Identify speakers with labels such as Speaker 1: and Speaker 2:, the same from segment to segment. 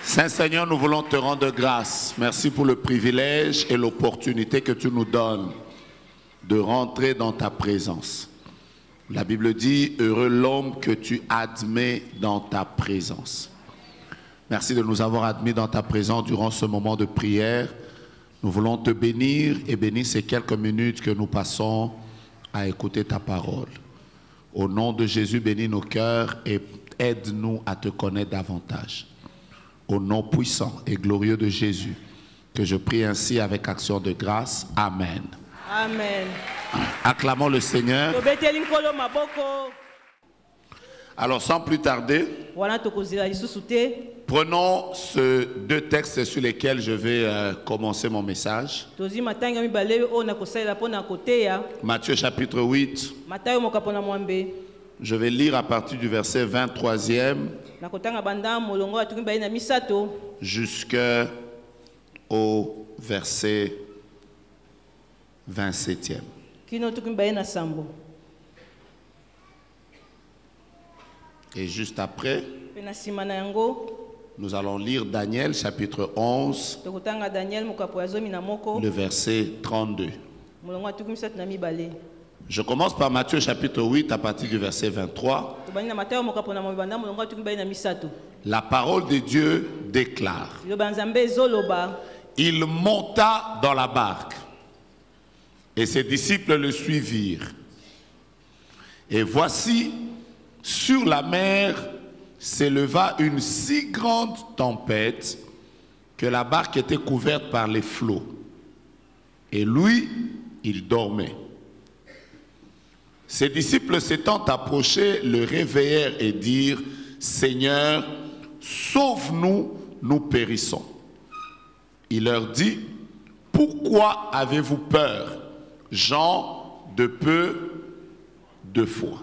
Speaker 1: Saint-Seigneur, nous voulons te rendre grâce. Merci pour le privilège et l'opportunité que tu nous donnes de rentrer dans ta présence. La Bible dit, heureux l'homme que tu admets dans ta présence. Merci de nous avoir admis dans ta présence durant ce moment de prière. Nous voulons te bénir et bénir ces quelques minutes que nous passons à écouter ta parole. Au nom de Jésus, bénis nos cœurs et aide-nous à te connaître davantage. Au nom puissant et glorieux de Jésus, que je prie ainsi avec action de grâce. Amen.
Speaker 2: Amen.
Speaker 1: Acclamons le Seigneur. Alors sans plus tarder, prenons ces deux textes sur lesquels je vais commencer mon message. Matthieu chapitre 8. Je vais lire à partir du verset 23e jusqu'au verset 27e. Et juste après, nous allons lire Daniel chapitre 11, le verset 32. Je commence par Matthieu chapitre 8 à partir du verset 23. La parole de Dieu déclare: il monta dans la barque et ses disciples le suivirent. Et voici, sur la mer s'éleva une si grande tempête que la barque était couverte par les flots. Et lui, il dormait. Ses disciples s'étant approchés le réveillèrent et dirent: Seigneur, sauve-nous, nous périssons. Il leur dit: pourquoi avez-vous peur, gens de peu de foi?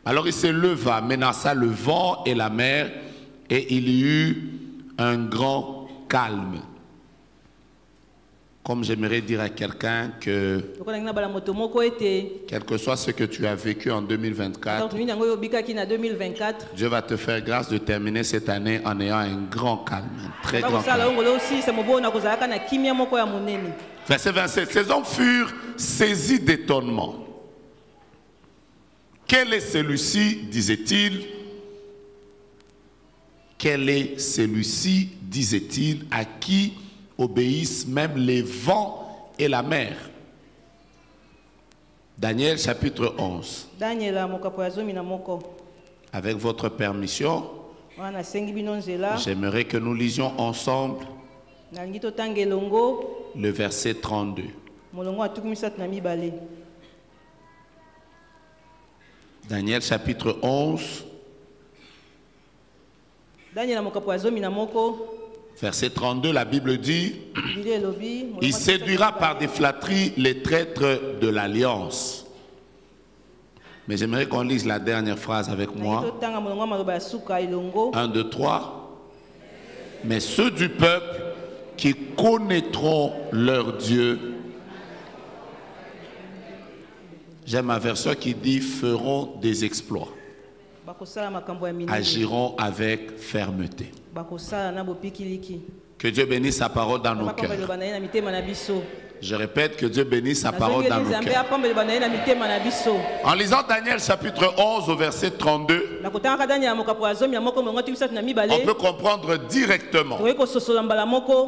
Speaker 1: Alors il se leva, menaça le vent et la mer, et il y eut un grand calme. Comme j'aimerais dire à quelqu'un que, quel que soit ce que tu as vécu en 2024, Dieu va te faire grâce de terminer cette année en ayant un grand calme, un très grand calme. Verset 27, ces hommes furent saisis d'étonnement. Quel est celui-ci, disait-il? Quel est celui-ci, disait-il, à qui obéissent même les vents et la mer? Daniel chapitre 11. Avec votre permission, j'aimerais que nous lisions ensemble le verset 32. Daniel chapitre 11. Verset 32, la Bible dit: il séduira par des flatteries les traîtres de l'alliance. Mais j'aimerais qu'on lise la dernière phrase avec moi. 1, 2, 3. Mais ceux du peuple qui connaîtront leur Dieu, j'aime un verset qui dit, feront des exploits, agiront avec fermeté. Que Dieu bénisse sa parole dans nos cœurs. Je répète, que Dieu bénisse sa parole dans nos cœurs. En lisant Daniel chapitre 11 au verset 32, on peut comprendre directement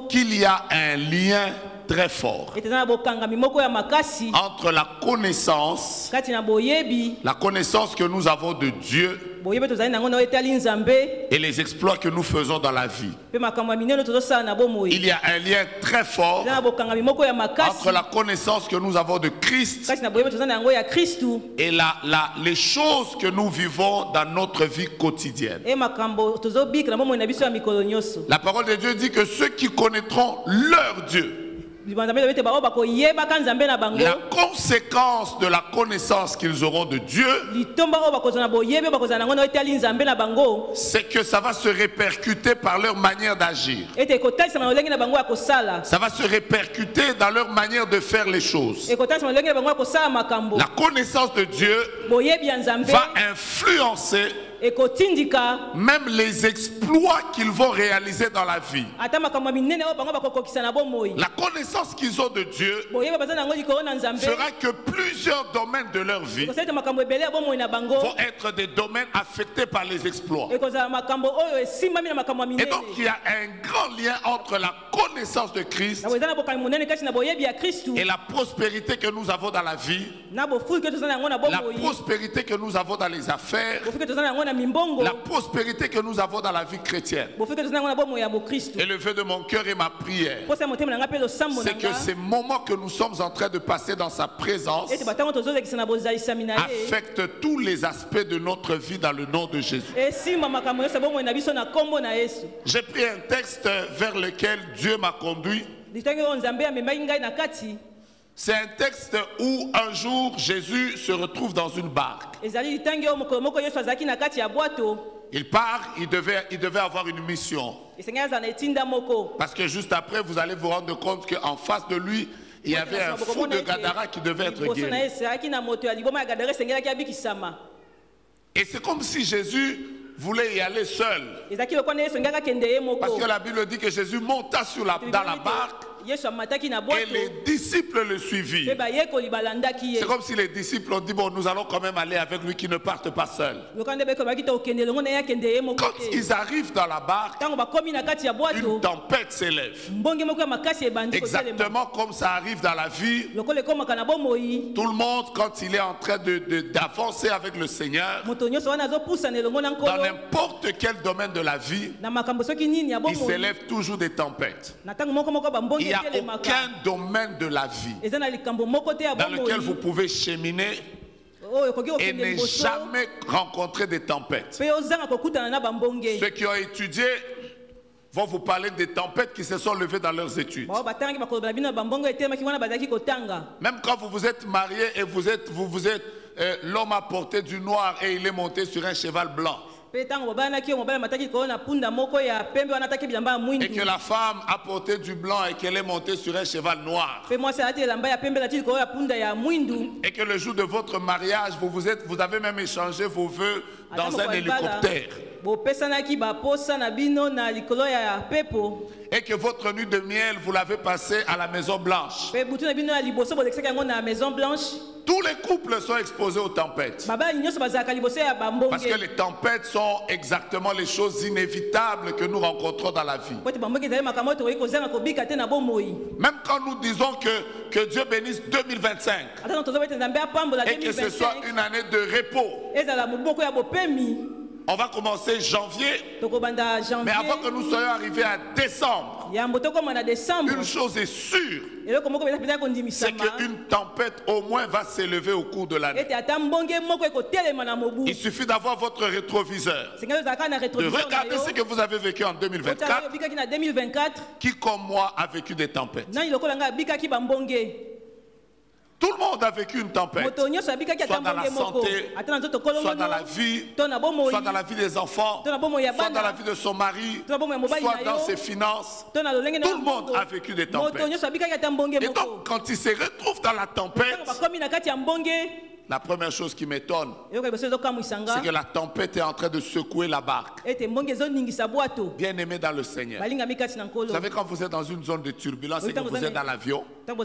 Speaker 1: qu'il y a un lien très fort entre la connaissance que nous avons de Dieu et les exploits que nous faisons dans la vie. Il y a un lien très fort entre la connaissance que nous avons de Christ et les choses que nous vivons dans notre vie quotidienne. La parole de Dieu dit que ceux qui connaîtront leur Dieu, la conséquence de la connaissance qu'ils auront de Dieu, c'est que ça va se répercuter par leur manière d'agir. Ça va se répercuter dans leur manière de faire les choses. La connaissance de Dieu va influencer même les exploits qu'ils vont réaliser dans la vie, la connaissance qu'ils ont de Dieu fera que plusieurs domaines de leur vie vont être des domaines affectés par les exploits. Et donc il y a un grand lien entre la connaissance de Christ et la prospérité que nous avons dans la vie, la prospérité que nous avons dans les affaires, la prospérité que nous avons dans la vie chrétienne. Et le vœu de mon cœur et ma prière, c'est que ces moments que nous sommes en train de passer dans sa présence affectent tous les aspects de notre vie dans le nom de Jésus. J'ai pris un texte vers lequel Dieu m'a conduit. C'est un texte où un jour Jésus se retrouve dans une barque. Il part, il devait avoir une mission. Parce que juste après, vous allez vous rendre compte qu'en face de lui, il y avait un fou de Gadara qui devait être guéri. Et c'est comme si Jésus voulait y aller seul. Parce que la Bible dit que Jésus monta dans la barque et les disciples le suivirent. C'est comme si les disciples ont dit, bon, nous allons quand même aller avec lui, qui ne parte pas seul. Quand ils arrivent dans la barque, une tempête s'élève. Exactement comme ça arrive dans la vie. Tout le monde, quand il est en train d'avancer avec le Seigneur, dans n'importe quel domaine de la vie, il s'élève toujours des tempêtes. Il n'y a aucun domaine de la vie dans lequel vous pouvez cheminer et ne jamais rencontrer des tempêtes. Ceux qui ont étudié vont vous parler des tempêtes qui se sont levées dans leurs études. Même quand vous vous êtes marié et l'homme a porté du noir et il est monté sur un cheval blanc. Et que la femme a porté du blanc et qu'elle est montée sur un cheval noir. Et que le jour de votre mariage, vous avez même échangé vos vœux dans un hélicoptère. Et que votre nuit de miel, vous l'avez passée à la Maison Blanche. Tous les couples sont exposés aux tempêtes. Parce que les tempêtes sont exactement les choses inévitables que nous rencontrons dans la vie. Même quand nous disons que Dieu bénisse 2025 et que ce soit une année de repos, on va commencer janvier, mais avant que nous soyons arrivés à décembre, une chose est sûre, c'est qu'une tempête au moins va s'élever au cours de l'année. Il suffit d'avoir votre rétroviseur, de regarder ce que vous avez vécu en 2024. Qui comme moi a vécu des tempêtes? Tout le monde a vécu une tempête, soit dans la santé, soit dans la vie, soit dans la vie des enfants, soit dans la vie de son mari, soit dans ses finances. Tout le monde a vécu des tempêtes. Et donc, quand il se retrouve dans la tempête, la première chose qui m'étonne, c'est que la tempête est en train de secouer la barque. Bien aimé dans le Seigneur. Vous savez, quand vous êtes dans une zone de turbulence et que vous êtes dans l'avion, même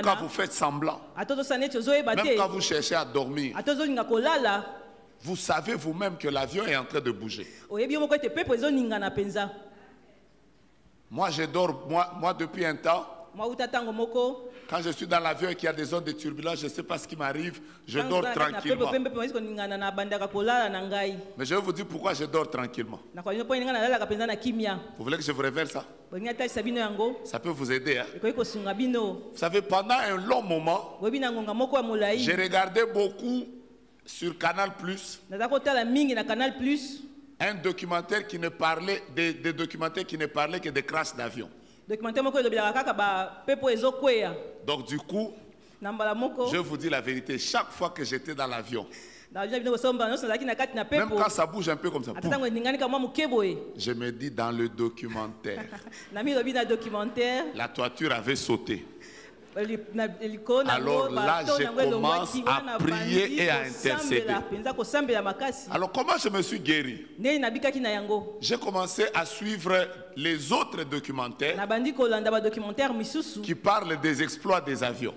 Speaker 1: quand vous faites semblant, même quand vous cherchez à dormir, vous savez vous-même que l'avion est en train de bouger. Moi, je dors, moi depuis un temps. Quand je suis dans l'avion et qu'il y a des zones de turbulence, je ne sais pas ce qui m'arrive, je dors tranquillement. Mais je vais vous dire pourquoi je dors tranquillement. Vous voulez que je vous révèle ça? Ça peut vous aider. Hein? Vous savez, pendant un long moment, j'ai regardé beaucoup sur Canal+, un documentaire qui ne parlait, des documentaires qui ne parlaient que des crashs d'avion. Donc du coup, je vous dis la vérité, chaque fois que j'étais dans l'avion, même quand ça bouge un peu comme ça, je me dis dans le documentaire, la toiture avait sauté. Alors là, je commence à prier et à intercéder. Alors comment je me suis guéri? J'ai commencé à suivre les autres documentaires qui parlent des exploits des avions.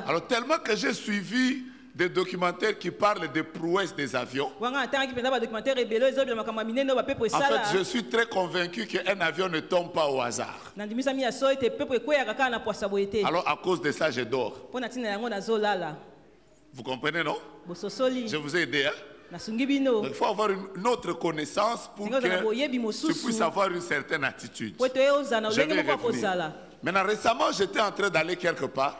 Speaker 1: Alors tellement que j'ai suivi des documentaires qui parlent des prouesses des avions. En fait, je suis très convaincu qu'un avion ne tombe pas au hasard. Alors à cause de ça, je dors. Vous comprenez, non? Je vous ai aidé, hein? Donc, il faut avoir une autre connaissance pour que tu puisses avoir une certaine attitude. Je vais revenir. Maintenant, récemment, j'étais en train d'aller quelque part.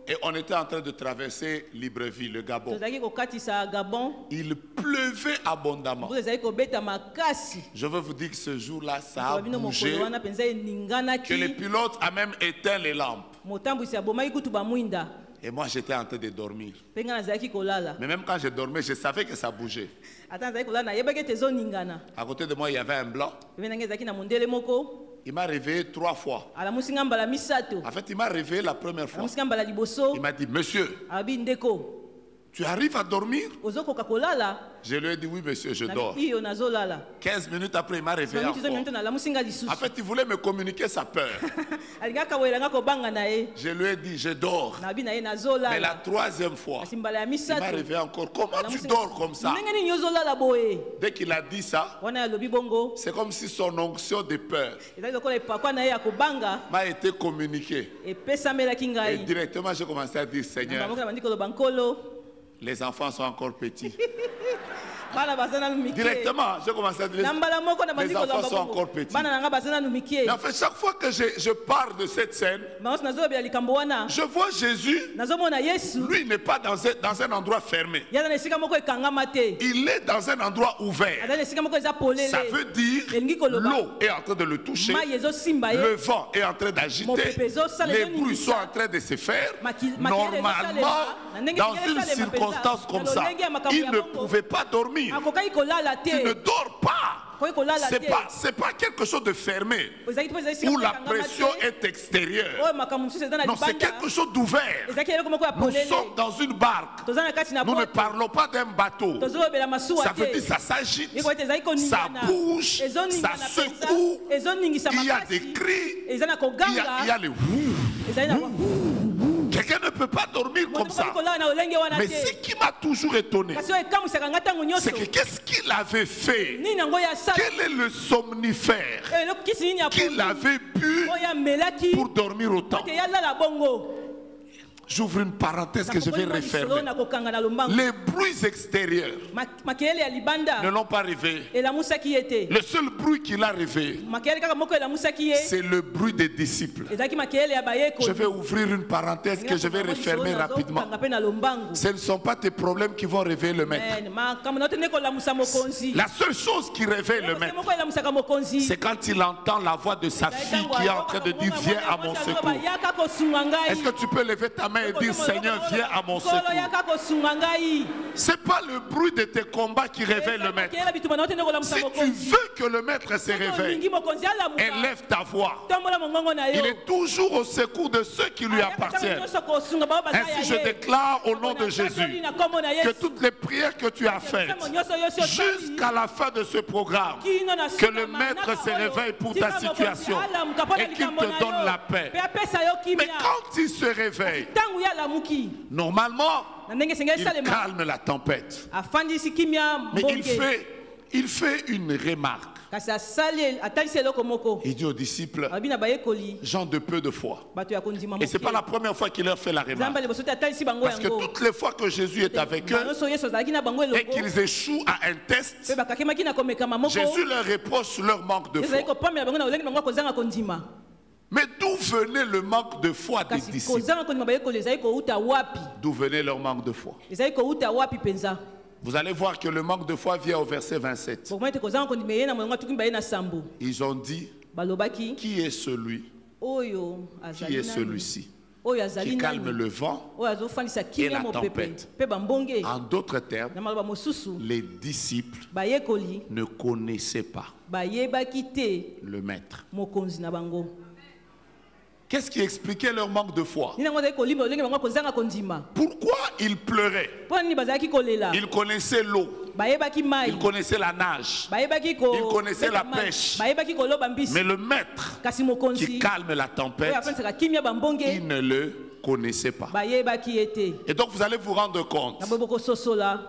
Speaker 1: Et on était en train de traverser Libreville, le Gabon. Il pleuvait abondamment. Je veux vous dire que ce jour-là, ça a bougé. Que le pilote a même éteint les lampes. Et moi, j'étais en train de dormir. Mais même quand je dormais, je savais que ça bougeait. À côté de moi, il y avait un blanc. Il m'a réveillé 3 fois. En fait, il m'a réveillé la première fois. Il m'a dit, monsieur, tu arrives à dormir? Je lui ai dit, oui monsieur, je dors. 15 minutes après, il m'a réveillé encore. En fait, il voulait me communiquer sa peur. Je lui ai dit, je dors. Mais la 3e fois, il m'a réveillé encore. Comment tu dors comme ça? Dès qu'il a dit ça, c'est comme si son onction de peur m'a été communiquée. Et directement, j'ai commencé à dire, Seigneur, les enfants sont encore petits. Directement, je commence à dire, les enfants sont encore petits. Mais en fait, chaque fois que je parle de cette scène, je vois Jésus. Lui, il n'est pas dans un endroit fermé. Il est dans un endroit ouvert. Ça veut dire l'eau est en train de le toucher, le vent est en train d'agiter, les bruits sont en train de se faire. Normalement, dans une circonstance comme ça, il ne pouvait pas dormir. Tu ne dors pas. C'est pas quelque chose de fermé où la pression est extérieure. Non, c'est quelque chose d'ouvert. Nous sommes dans une barque. Nous ne parlons pas d'un bateau. Ça veut dire ça s'agite, ça bouge, ça secoue. Il y a des cris, il y a les wouh. Quelqu'un ne peut pas dormir comme ça. Mais ce qui m'a toujours étonné, c'est que qu'est-ce qu'il avait fait? Quel est le somnifère qu'il avait bu pour dormir autant? J'ouvre une parenthèse que je vais refermer. Les bruits extérieurs ne l'ont pas réveillé. Le seul bruit qu'il a réveillé, c'est le bruit des disciples. Je vais ouvrir une parenthèse que je vais refermer rapidement. Ce ne sont pas tes problèmes qui vont réveiller le maître. La seule chose qui réveille le maître, c'est quand il entend la voix de sa fille qui est en train de dire, viens à mon secours. Est-ce que tu peux lever ta main et dire, Seigneur, viens à mon secours? Ce n'est pas le bruit de tes combats qui réveille le maître. Si tu veux que le maître se réveille, élève ta voix. Il est toujours au secours de ceux qui lui appartiennent. Ainsi je déclare au nom de Jésus que toutes les prières que tu as faites jusqu'à la fin de ce programme, que le maître se réveille pour ta situation et qu'il te donne la paix. Mais quand il se réveille, normalement, il calme la tempête. Mais il fait une remarque. Il dit aux disciples, gens de peu de foi. Et ce n'est pas la première fois qu'il leur fait la remarque. Parce que toutes les fois que Jésus est avec eux et qu'ils échouent à un test, Jésus leur reproche leur manque de foi. Mais d'où venait le manque de foi des disciples? D'où venait leur manque de foi? Vous allez voir que le manque de foi vient au verset 27. Ils ont dit, qui est celui? Qui est celui-ci? Qui calme le vent et la tempête. En d'autres termes, les disciples ne connaissaient pas le maître. Qu'est-ce qui expliquait leur manque de foi? Pourquoi ils pleuraient? Ils connaissaient l'eau. Ils connaissaient la nage. Ils connaissaient la pêche. Mais le maître qui calme la tempête, ils ne le connaissaient pas. Et donc vous allez vous rendre compte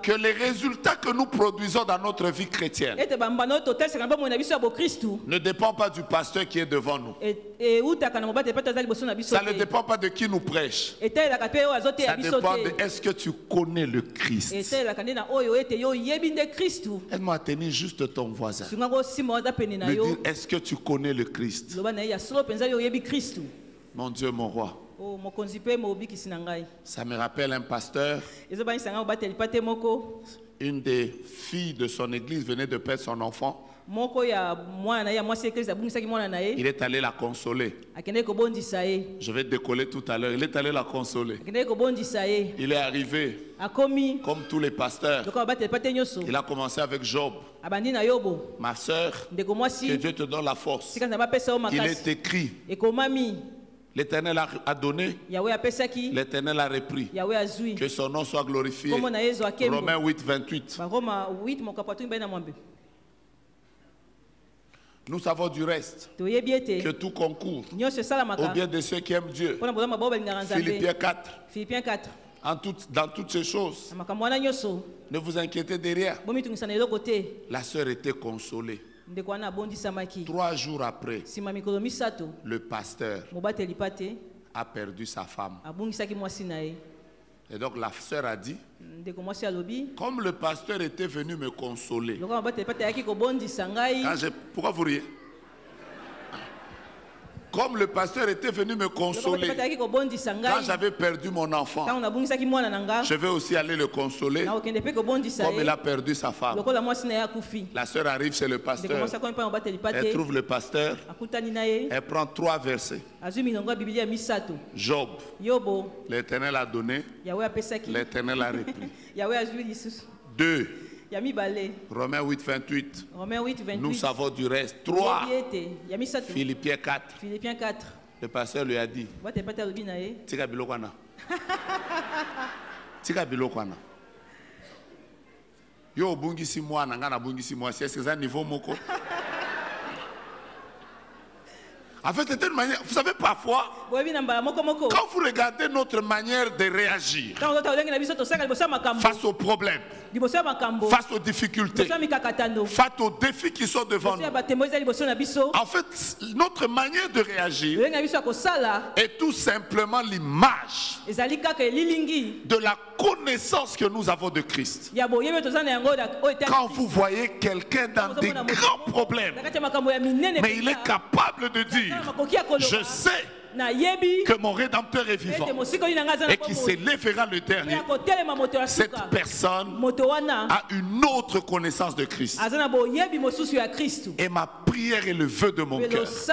Speaker 1: que les résultats que nous produisons dans notre vie chrétienne ne dépendent pas du pasteur qui est devant nous. Ça ne dépend pas de qui nous prêche. Ça dépend de est-ce que tu connais le Christ. Aide-moi à tenir juste ton voisin. Lui dire, est-ce que tu connais le Christ? Mon Dieu, mon roi. Ça me rappelle un pasteur. Une des filles de son église venait de perdre son enfant. Il est allé la consoler. Je vais décoller tout à l'heure. Il est allé la consoler. Il est arrivé comme tous les pasteurs. Il a commencé avec Job. Ma soeur, que Dieu te donne la force. Il est écrit. L'Éternel a donné, l'Éternel a repris. Que son nom soit glorifié. Romains 8, 28. Nous savons du reste que tout concourt au bien de ceux qui aiment Dieu. Philippiens 4. Dans toutes ces choses, ne vous inquiétez de rien. La sœur était consolée. 3 jours après, le pasteur a perdu sa femme. Et donc la sœur a dit, comme le pasteur était venu me consoler, pourquoi vous riez? Comme le pasteur était venu me consoler quand j'avais perdu mon enfant, je vais aussi aller le consoler comme il a perdu sa femme. La sœur arrive chez le pasteur, elle trouve le pasteur, elle prend 3 versets. Job, l'Éternel a donné, l'Éternel a repris. 2. Romains 8, 28. Nous savons du reste. 3. Philippiens 4. Le pasteur lui a dit, Tika bilokwana. Tika bilokwana. Yo bungisi moi nangana bungisi moi. C'est ça niveau moko. En fait, c'est une manière. Vous savez, parfois, quand vous regardez notre manière de réagir face aux problèmes, face aux difficultés, face aux défis qui sont devant nous, en fait, notre manière de réagir est tout simplement l'image de la connaissance que nous avons de Christ. Quand vous voyez quelqu'un dans des grands problèmes, mais il est capable de dire, je sais que mon Rédempteur est vivant et qu'il s'élèvera le dernier, cette personne a une autre connaissance de Christ. Et ma prière et le vœu de mon cœur, c'est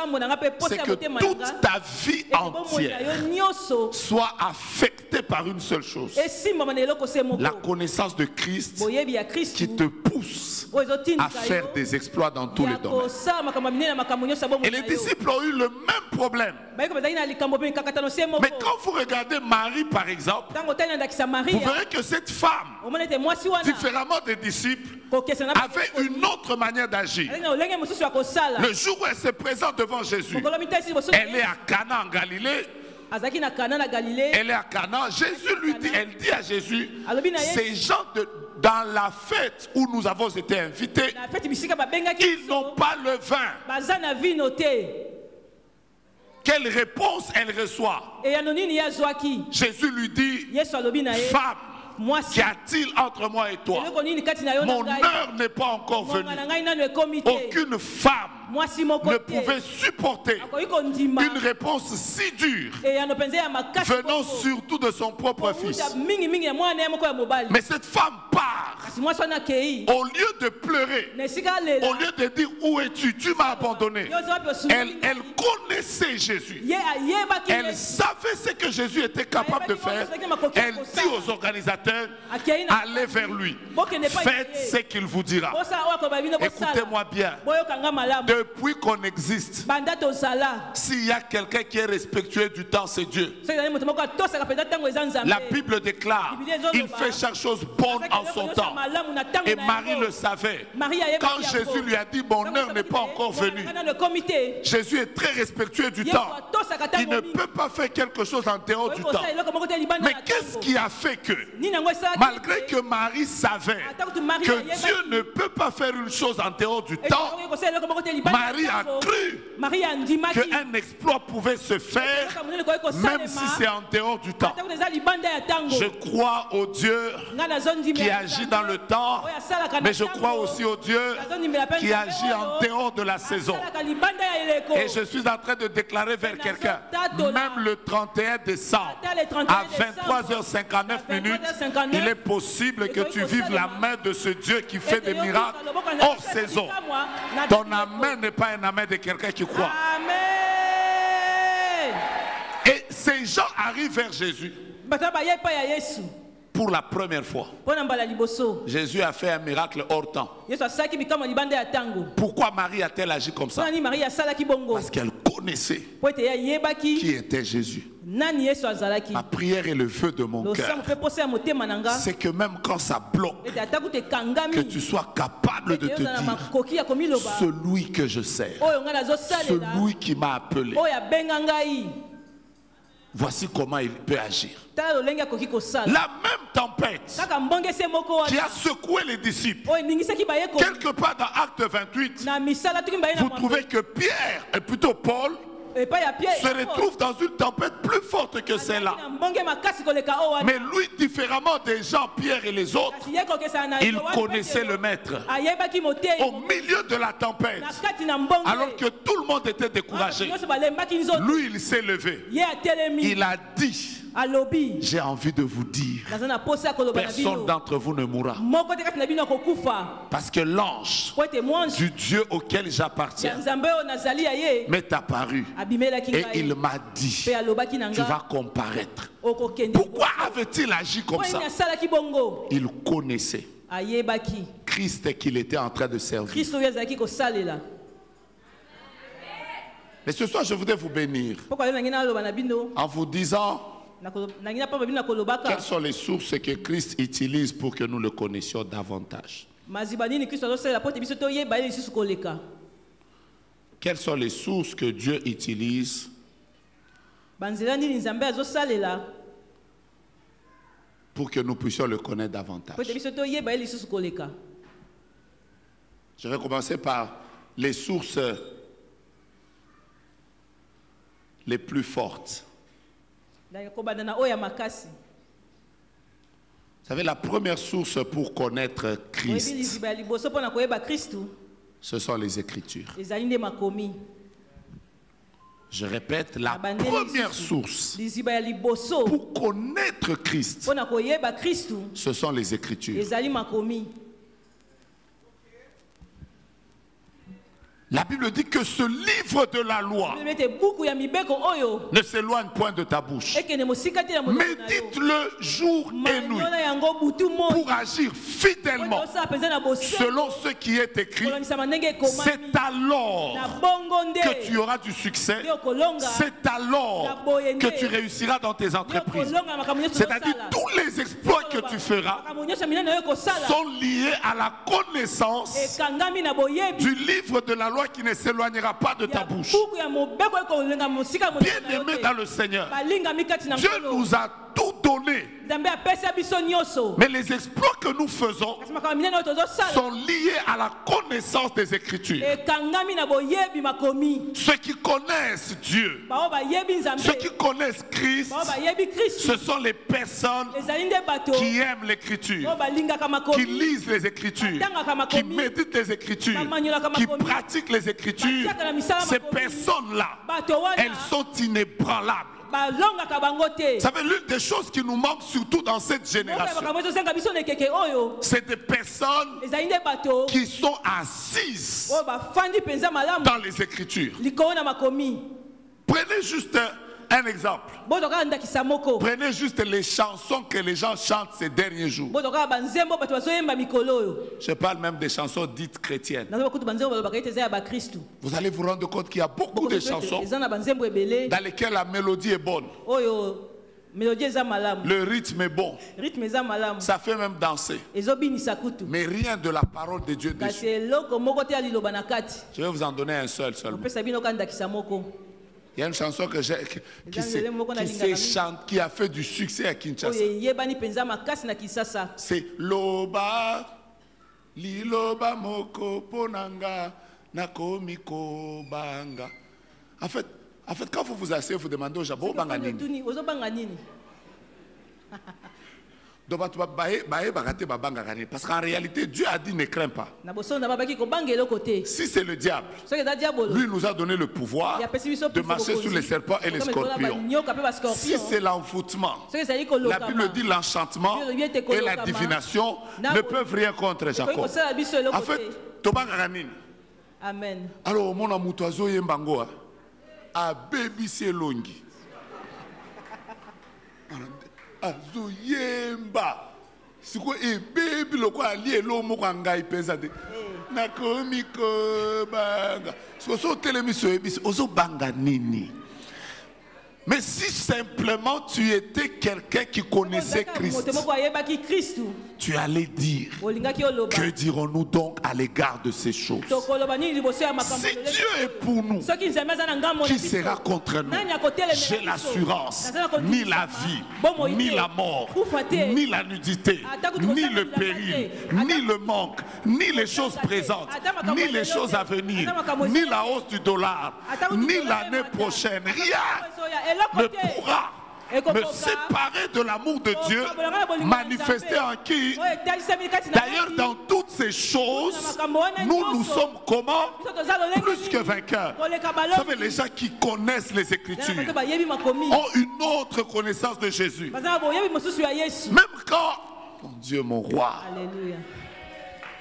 Speaker 1: que toute ta vie entière soit affectée par une seule chose, la connaissance de Christ, qui te pousse à faire des exploits dans tous les domaines. Et les disciples ont eu le même problème. Mais quand vous regardez Marie par exemple, vous verrez que cette femme, différemment des disciples, avait une autre manière d'agir. Le jour où elle se présente devant Jésus, elle est à Cana en Galilée. Elle est à Cana. Jésus lui dit, elle dit à Jésus, ces gens dans la fête où nous avons été invités, ils n'ont pas le vin. Quelle réponse elle reçoit? Jésus lui dit, femme, qu'y a-t-il entre moi et toi? Mon heure n'est pas encore venue. Aucune femme ne pouvait supporter une réponse si dure venant surtout de son propre fils. Mais cette femme part au lieu de pleurer, au lieu de dire où es-tu, tu m'as abandonné, elle connaissait Jésus. Elle savait ce que Jésus était capable de faire. Elle dit aux organisateurs, allez vers lui, faites ce qu'il vous dira. Écoutez-moi bien, depuis qu'on existe, s'il y a quelqu'un qui est respectueux du temps, c'est Dieu. La Bible déclare, il fait chaque chose bonne en son temps. Et Marie le savait. Quand Jésus lui a dit, mon heure n'est pas encore venue, Jésus est très respectueux du temps. Il ne peut pas faire quelque chose en dehors du temps. Mais qu'est-ce qui a fait que, malgré que Marie savait que Dieu ne peut pas faire une chose en dehors du temps, Marie a cru qu'un exploit pouvait se faire même si c'est en dehors du temps. Je crois au Dieu qui agit dans le temps, mais je crois aussi au Dieu qui agit en dehors de la saison. Et je suis en train de déclarer vers quelqu'un, même le 31 décembre, à 23h59, il est possible que tu vives la main de ce Dieu qui fait des miracles hors saison. Ton amen n'est pas un amen de quelqu'un qui croit. Et ces gens arrivent vers Jésus pour la première fois. Jésus a fait un miracle hors temps. Pourquoi Marie a-t-elle agi comme ça? Parce qu'elle connaissait qui était Jésus. Ma prière et le vœu de mon cœur, c'est que même quand ça bloque, que tu sois capable de te dire, celui que je sers, celui qui m'a appelé, voici comment il peut agir. La même tempête qui a secoué les disciples, quelque part dans Acte 28, vous trouvez que Pierre, et plutôt Paul, se retrouve dans une tempête plus forte que celle-là. Mais lui, différemment des gens, Pierre et les autres, il connaissait le maître. Au milieu de la tempête, alors que tout le monde était découragé, lui, il s'est levé. Il a dit, j'ai envie de vous dire, personne d'entre vous ne mourra. Parce que l'ange du Dieu auquel j'appartiens m'est apparu et il m'a dit, tu vas comparaître. Pourquoi avait-il agi comme ça? Il connaissait Christ qu'il était en train de servir. Mais ce soir, je voudrais vous bénir en vous disant quelles sont les sources que Christ utilise pour que nous le connaissions davantage. Quelles sont les sources que Dieu utilise pour que nous puissions le connaître davantage? Je vais commencer par les sources les plus fortes. Vous savez, la première source pour connaître Christ, ce sont les Écritures. Je répète, la première source pour connaître Christ, ce sont les Écritures. La Bible dit que ce livre de la loi ne s'éloigne point de ta bouche. Médite-le jour et nuit pour agir fidèlement selon ce qui est écrit. C'est alors que tu auras du succès. C'est alors que tu réussiras dans tes entreprises. C'est-à-dire tous les exploits que tu feras sont liés à la connaissance du livre de la loi qui ne s'éloignera pas de ta bouche. Bien-aimé dans le Seigneur, Dieu nous a tout donné. Mais les exploits que nous faisons sont liés à la connaissance des Écritures. Ceux qui connaissent Dieu, ceux qui connaissent Christ, ce sont les personnes qui aiment l'Écriture, qui lisent les Écritures, qui méditent les Écritures, qui pratiquent les Écritures. Ces personnes-là, elles sont inébranlables. Ça fait l'une des choses qui nous manque surtout dans cette génération. C'est des personnes qui sont assises dans les Écritures. Prenez juste un exemple. Prenez juste les chansons que les gens chantent ces derniers jours. Je parle même des chansons dites chrétiennes. Vous allez vous rendre compte qu'il y a beaucoup de chansons dans lesquelles la mélodie est bonne. Le rythme est bon. Ça fait même danser. Mais rien de la parole de Dieu dessus. Je vais vous en donner un seul seulement. Il y a une chanson qui a fait du succès à Kinshasa. C'est Loba, Liloba Moko Ponanga, Nakomiko Banga. En fait, quand vous vous asseyez, vous demandez au Jabo Banganini. Parce qu'en réalité, Dieu a dit ne crains pas. Si c'est le diable, lui nous a donné le pouvoir de marcher sur les serpents et les scorpions. Si c'est l'envoûtement, la Bible dit l'enchantement et la divination ne peuvent rien contre Jacob. En fait,
Speaker 2: Amen.
Speaker 1: Alors, mon amoutazo yembango a baby c'est longi. Azoyemba siko e baby loko ali elomo kwanga ipeza de nakomiko banga so telemiso ebisi ozo banga nini. Mais si simplement tu étais quelqu'un qui connaissait Christ, tu allais dire, que dirons-nous donc à l'égard de ces choses? Si Dieu est pour nous, qui sera contre nous? J'ai l'assurance, ni la vie, ni la mort, ni la nudité, ni le péril, ni le manque, ni les choses présentes, ni les choses à venir, ni la hausse du dollar, ni l'année prochaine, rien ne pourra me séparer de l'amour de Dieu manifesté en qui. D'ailleurs, dans toutes ces choses, nous sommes comment? Plus que vainqueurs. Vous savez, les gens qui connaissent les Écritures ont une autre connaissance de Jésus. Même quand, mon Dieu, mon roi.
Speaker 2: Alléluia.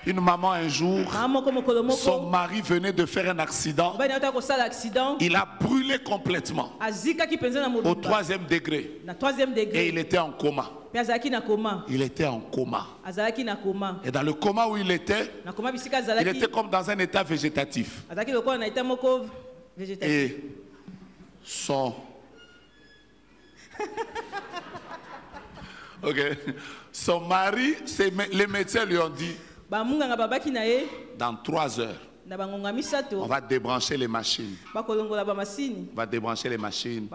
Speaker 1: Une maman un jour, son mari venait de faire un accident. Il a brûlé complètement au 3e degré. Et il était en coma. Il était en coma. Et dans le coma où il était comme dans un état végétatif. Et son mari, les médecins lui ont dit, dans 3 heures, on va débrancher les machines. On va débrancher les machines.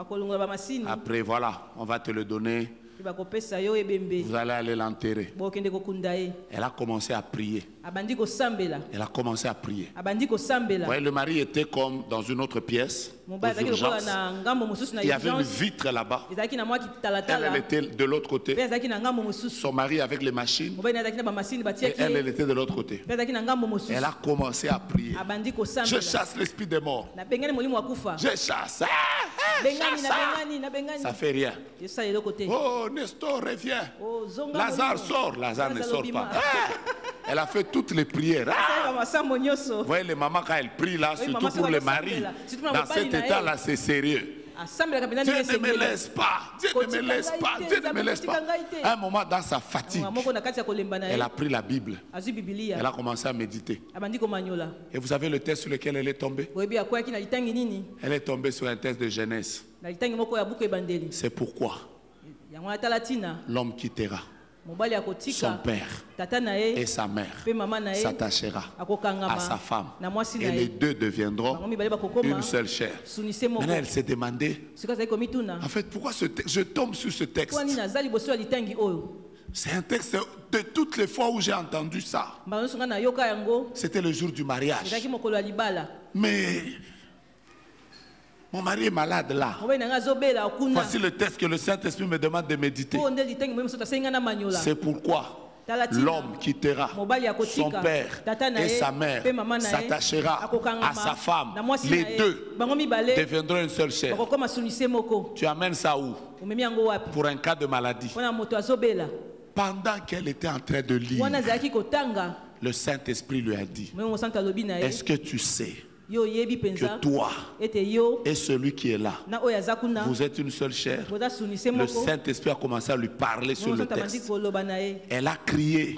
Speaker 1: Après, voilà, on va te le donner. Vous allez aller l'enterrer. Elle a commencé à prier. Elle a commencé à prier. Vous voyez, le mari était comme dans une autre pièce. Il y avait une vitre là-bas. Elle était de l'autre côté. Son mari avec les machines. Et elle était de l'autre côté. Elle a commencé à prier. Je chasse l'esprit des morts. Je chasse. Ça fait rien. Oh, Nestor revient. Lazare sort. Lazare ne sort pas. Elle a fait toutes les prières. Vous voyez les mamans quand elles prient là, surtout pour les maris. Dans cet état-là, c'est sérieux. Dieu ne me laisse pas. Dieu ne me laisse pas. Dieu ne me laisse pas. À un moment, dans sa fatigue, elle a pris la Bible. Elle a commencé à méditer. Et vous savez le texte sur lequel elle est tombée? Elle est tombée sur un texte de Genèse. C'est pourquoi l'homme quittera son père et sa mère, s'attachera à sa femme, et les deux deviendront une seule chair. Maintenant, elle s'est demandé, en fait, pourquoi je tombe sur ce texte? C'est un texte de toutes les fois où j'ai entendu ça. C'était le jour du mariage. Mais mon mari est malade là. Voici le texte que le Saint-Esprit me demande de méditer. C'est pourquoi L'homme quittera son père et sa mère, s'attachera à sa femme. Les deux deviendront une seule chair. Tu amènes ça où? Pour un cas de maladie. Pendant qu'elle était en train de lire, le Saint-Esprit lui a dit, est-ce que tu sais que toi et celui qui est là, vous êtes une seule chair? Le Saint-Esprit a commencé à lui parler sur le texte. Elle a crié.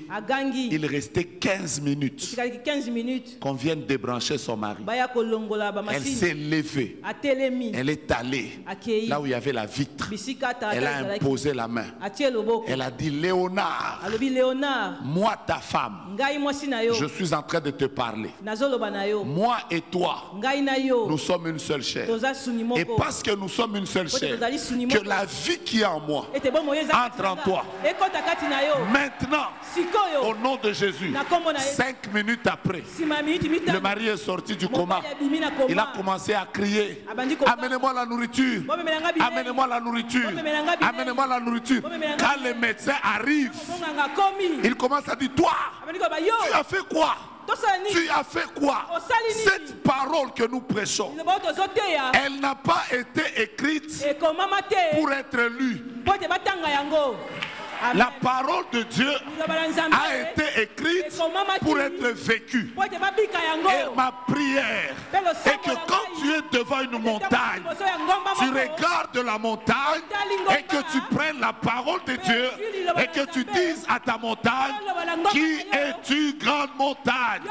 Speaker 1: Il restait 15 minutes qu'on vienne débrancher son mari. Elle s'est levée. Elle est allée là où il y avait la vitre. Elle a imposé la main. Elle a dit, Léonard, moi ta femme, je suis en train de te parler. Moi et toi, nous sommes une seule chair. Et parce que nous sommes une seule chair, que la vie qui est en moi entre en toi. Maintenant, au nom de Jésus, 5 minutes après, le mari est sorti du coma. Il a commencé à crier, amenez-moi la nourriture, amenez-moi la nourriture, amenez-moi la nourriture. Quand les médecins arrivent, il commence à dire, toi, tu as fait quoi? Tu as fait quoi? Cette parole que nous prêchons, elle n'a pas été écrite pour être lue. La parole de Dieu a été écrite pour être vécue. Et ma prière est que quand tu es devant une montagne, tu regardes la montagne et que tu prennes la parole de Dieu et que tu dises à ta montagne, qui es-tu, grande montagne?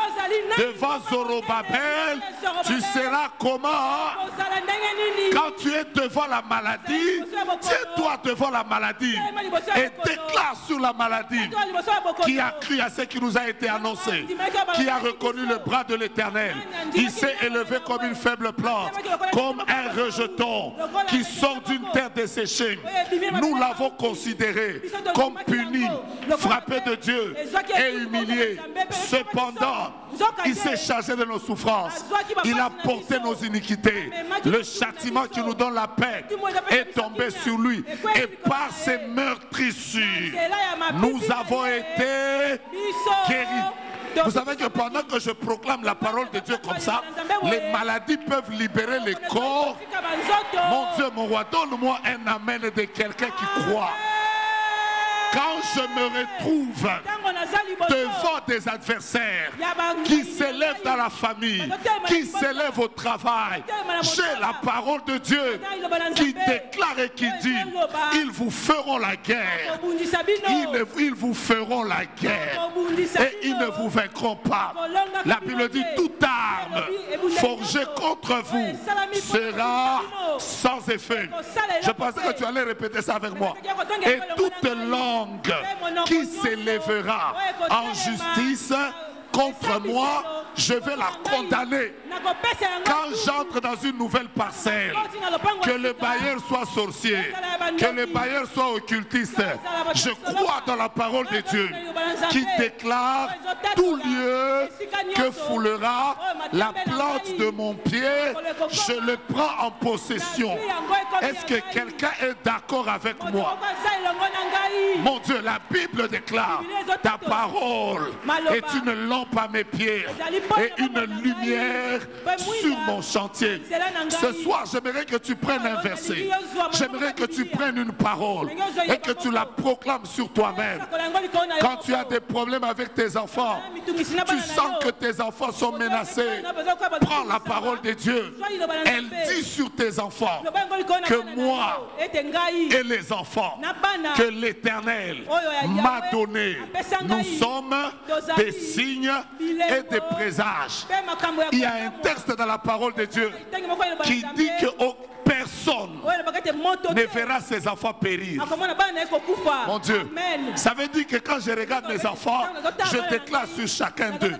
Speaker 1: Devant Zorobabel, tu seras comment? Quand tu es devant la maladie, tiens-toi devant la maladie et déclare sur la maladie. Qui a cru à ce qui nous a été annoncé, qui a reconnu le bras de l'Éternel. Il s'est élevé comme une faible plante, comme un rejeton qui sort d'une terre desséchée. Nous l'avons considéré comme puni, frappé de Dieu et humilié. Cependant, il s'est chargé de nos souffrances. Il a porté nos iniquités. Le châtiment qui nous donne la paix est tombé sur lui. Et par ses meurtrissures, nous avons été guéris. Vous savez que pendant que je proclame la parole de Dieu comme ça, les maladies peuvent libérer les corps. Mon Dieu, mon roi, donne-moi un amen de quelqu'un qui croit. Quand je me retrouve devant des adversaires qui s'élèvent dans la famille, qui s'élèvent au travail, j'ai la parole de Dieu qui déclare et qui dit, ils vous feront la guerre. Ils vous feront la guerre et ils ne vous vaincront pas. La Bible dit, toute arme forgée contre vous sera sans effet. Je pensais que tu allais répéter ça avec moi. Et toute langue qui s'élèvera en justice contre moi, je vais la condamner. Quand j'entre dans une nouvelle parcelle, que le bailleur soit sorcier, que le bailleur soit occultiste, je crois dans la parole de Dieu qui déclare tout lieu que foulera la plante de mon pied, je le prends en possession. Est-ce que quelqu'un est d'accord avec moi? Mon Dieu, la Bible déclare, ta parole est une lampe à mes pieds et une lumière sur mon chantier. Ce soir, j'aimerais que tu prennes un verset, j'aimerais que tu prennes une parole et que tu la proclames sur toi-même. Quand tu as des problèmes avec tes enfants, tu sens que tes enfants sont menacés, prends la parole de Dieu. Elle dit sur tes enfants que moi et les enfants que l'Éternel m'a donné, nous sommes des signes et des présages. Il y a un texte dans la parole de Dieu qui dit que personne ne verra ses enfants périr. Mon Dieu, ça veut dire que quand je regarde mes enfants, je déclare sur chacun d'eux,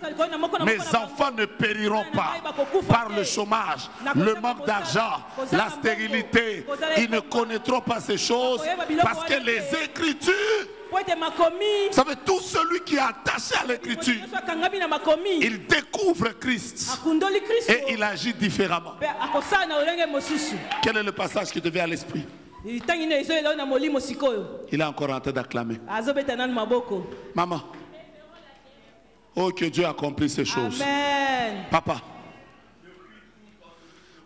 Speaker 1: mes enfants ne périront pas par le chômage, le manque d'argent, la stérilité. Ils ne connaîtront pas ces choses parce que les Écritures, vous savez, tout celui qui est attaché à l'écriture, il découvre Christ et il agit différemment. Quel est le passage qui te vient à l'esprit? Il est encore en train d'acclamer. Maman. Oh, que Dieu accomplisse ces choses.
Speaker 2: Amen.
Speaker 1: Papa.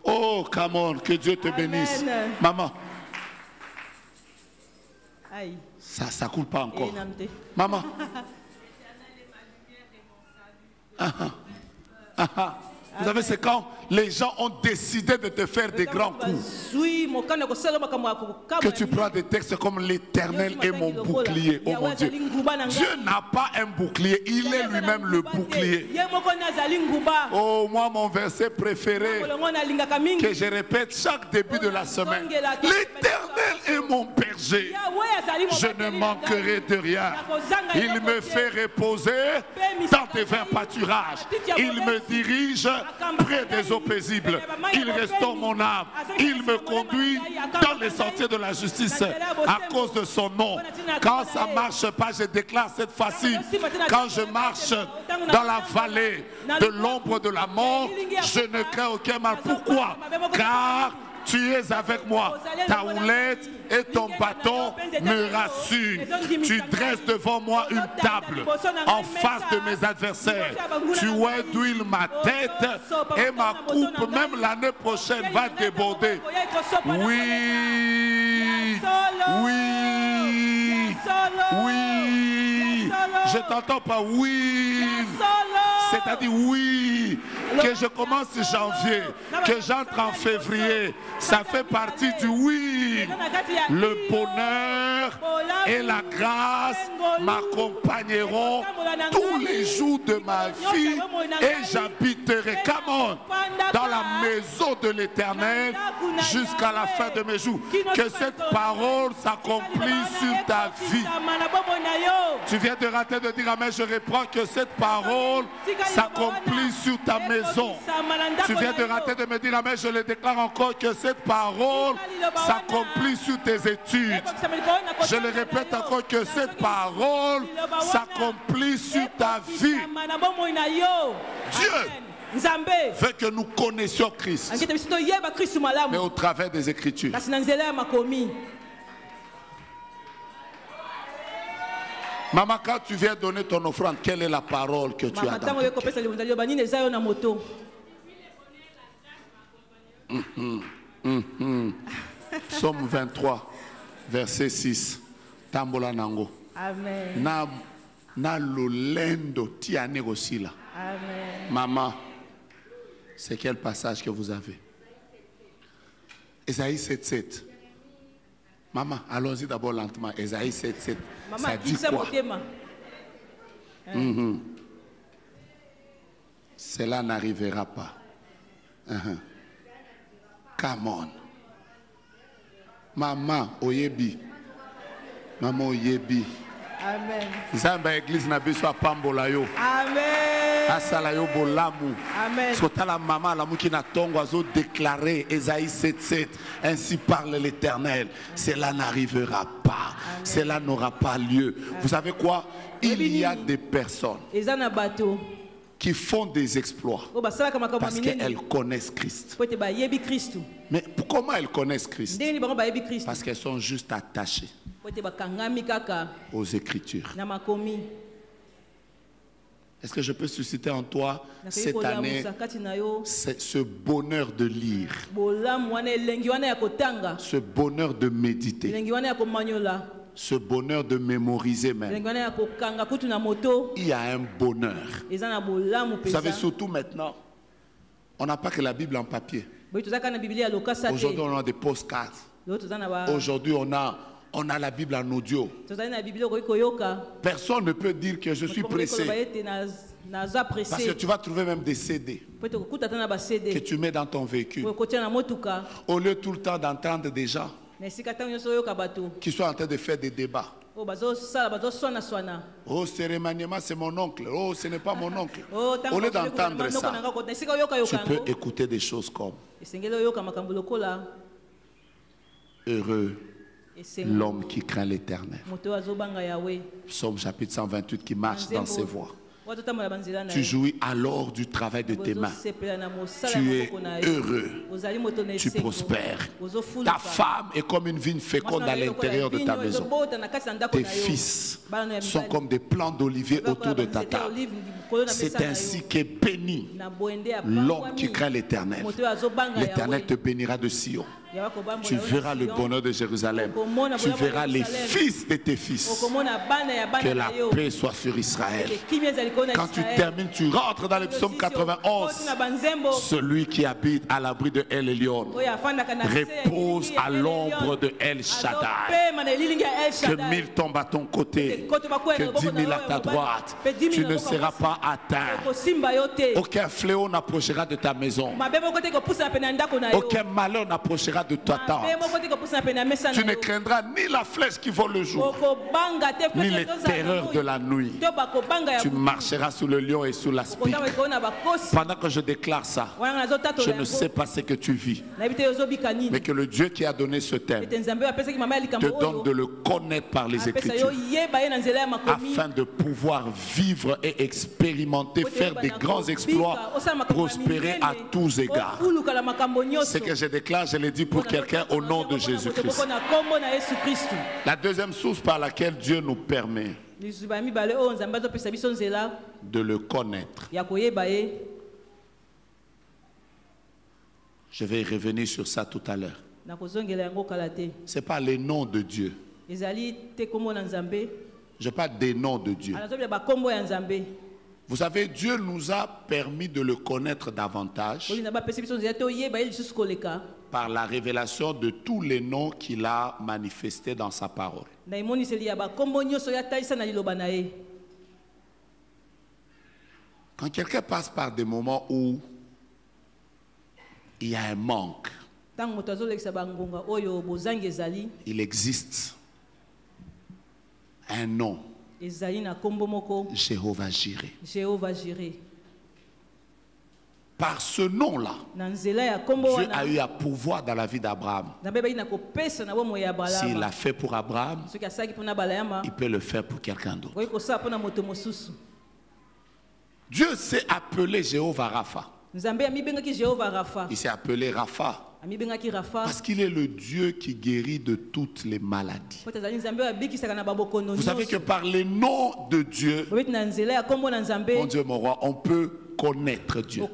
Speaker 1: Oh, come on, que Dieu te bénisse. Maman.
Speaker 2: Aïe.
Speaker 1: Ça ne coule pas encore. Maman. Vous savez, c'est quand les gens ont décidé de te faire des grands coups que tu prends des textes comme l'Éternel est mon bouclier. Oh mon Dieu. Dieu n'a pas un bouclier, il est lui-même le bouclier. Oh, moi, mon verset préféré que je répète chaque début de la semaine. L'Éternel est mon berger. Je ne manquerai de rien. Il me fait reposer dans des verts pâturages. Il me dirige près des eaux paisibles. Il restaure mon âme. Il me conduit dans les sentiers de la justice à cause de son nom. Quand ça ne marche pas, je déclare cette fois-ci, quand je marche dans la vallée de l'ombre de la mort, je ne crains aucun mal. Pourquoi? Car tu es avec moi. Ta houlette et ton bâton me rassurent. Tu dresses devant moi une table en face de mes adversaires. Tu d'huile ma tête et ma coupe, même l'année prochaine, va déborder. Oui, oui, oui. Je t'entends pas. Oui. C'est-à-dire oui, que je commence janvier, que j'entre en février, ça fait partie du oui. Le bonheur et la grâce m'accompagneront tous les jours de ma vie et j'habiterai, come on, dans la maison de l'Éternel jusqu'à la fin de mes jours. Que cette parole s'accomplisse sur ta vie. Tu viens de rater de dire amen, je reprends, que cette parole s'accomplit sur ta maison. Tu viens de rater de me dire amen, je le déclare encore, que cette parole s'accomplit sur tes études. Je le répète encore, que cette parole s'accomplit sur ta vie. Dieu veut que nous connaissions Christ, mais au travers des Écritures. Maman, quand tu viens donner ton offrande, quelle est la parole que tu as dans ton cœur? Psaume 23, verset 6. Tambola nango.
Speaker 2: Amen.
Speaker 1: Na lolendo tiane aussi là.
Speaker 2: Amen.
Speaker 1: Maman, c'est quel passage que vous avez? Ésaïe 7:7. Maman, allons-y d'abord lentement. Ésaïe 7:7. Ça dit quoi? Cela n'arrivera pas. Come on. Maman, oyebi. Maman, oyebi.
Speaker 2: Amen.
Speaker 1: Zamba église na biso apambola yo.
Speaker 2: Amen.
Speaker 1: Asala yo bolamu.
Speaker 2: Amen.
Speaker 1: Sota la maman la muki na tongo azo déclaré Ésaïe 7:7. Ainsi parle l'Éternel. Cela n'arrivera pas. Amen. Cela n'aura pas lieu. Amen. Vous savez quoi? Il y a des personnes qui font des exploits parce qu'elles connaissent Christ. Mais comment elles connaissent Christ? Parce qu'elles sont juste attachées aux Écritures. Est-ce que je peux susciter en toi cette année ce bonheur de lire, ce bonheur de méditer, ce bonheur de mémoriser même? Il y a un bonheur. Vous savez, surtout maintenant, on n'a pas que la Bible en papier. Aujourd'hui, on a des postcards. Aujourd'hui, on a la Bible en audio. Personne ne peut dire que je suis pressé. Parce que tu vas trouver même des CD que tu mets dans ton véhicule. Au lieu tout le temps d'entendre des gens qui sont en train de faire des débats. Oh, ce remaniement, c'est mon oncle. Oh, ce n'est pas mon oncle. Au lieu d'entendre ça, tu peux écouter des choses comme: heureux l'homme qui craint l'Éternel. Psaume chapitre 128 qui marche dans ses voies. Tu jouis alors du travail de tes mains. Tu es heureux. Tu prospères. Ta femme est comme une vigne féconde à l'intérieur de ta maison. Tes fils sont comme des plants d'olivier autour de ta table. C'est ainsi qu'est béni l'homme qui craint l'Éternel. L'Éternel te bénira de Sion. Tu verras le bonheur de Jérusalem. Tu verras les fils de tes fils. Que la paix soit sur Israël. Quand tu termines, tu rentres dans le psaume 91. Celui qui habite à l'abri de El Elyon repose à l'ombre de El Shaddai. Que 1000 tombent à ton côté, que 10 000 à ta droite, tu ne seras pas atteint. Aucun fléau n'approchera de ta maison. Aucun malheur n'approchera de ta tente. Tu ne craindras ni la flèche qui vole le jour, ni les terreurs de la nuit. Tu marcheras sous le lion et sous l'aspic. Pendant que je déclare ça, je ne sais pas ce que tu vis, mais que le Dieu qui a donné ce thème te donne de le connaître par les Écritures, afin de pouvoir vivre et expérimenter, faire des grands exploits, prospérer à tous égards. Ce que je déclare, je l'ai dit pour quelqu'un au nom de Jésus-Christ. La deuxième source par laquelle Dieu nous permet de le connaître. Je vais revenir sur ça tout à l'heure. Ce n'est pas les noms de Dieu. Je parle des noms de Dieu. Vous savez, Dieu nous a permis de le connaître davantage par la révélation de tous les noms qu'il a manifestés dans sa parole. Quand quelqu'un passe par des moments où il y a un manque, il existe un nom. Jéhovah Jireh. Par ce nom-là, Dieu a eu à pouvoir dans la vie d'Abraham. S'il l'a fait pour Abraham, il peut le faire pour quelqu'un d'autre. Dieu s'est appelé Jéhovah Rapha. Il s'est appelé Rapha parce qu'il est le Dieu qui guérit de toutes les maladies. Vous savez que par les noms de Dieu, mon Dieu, mon roi, on peut connaître Dieu,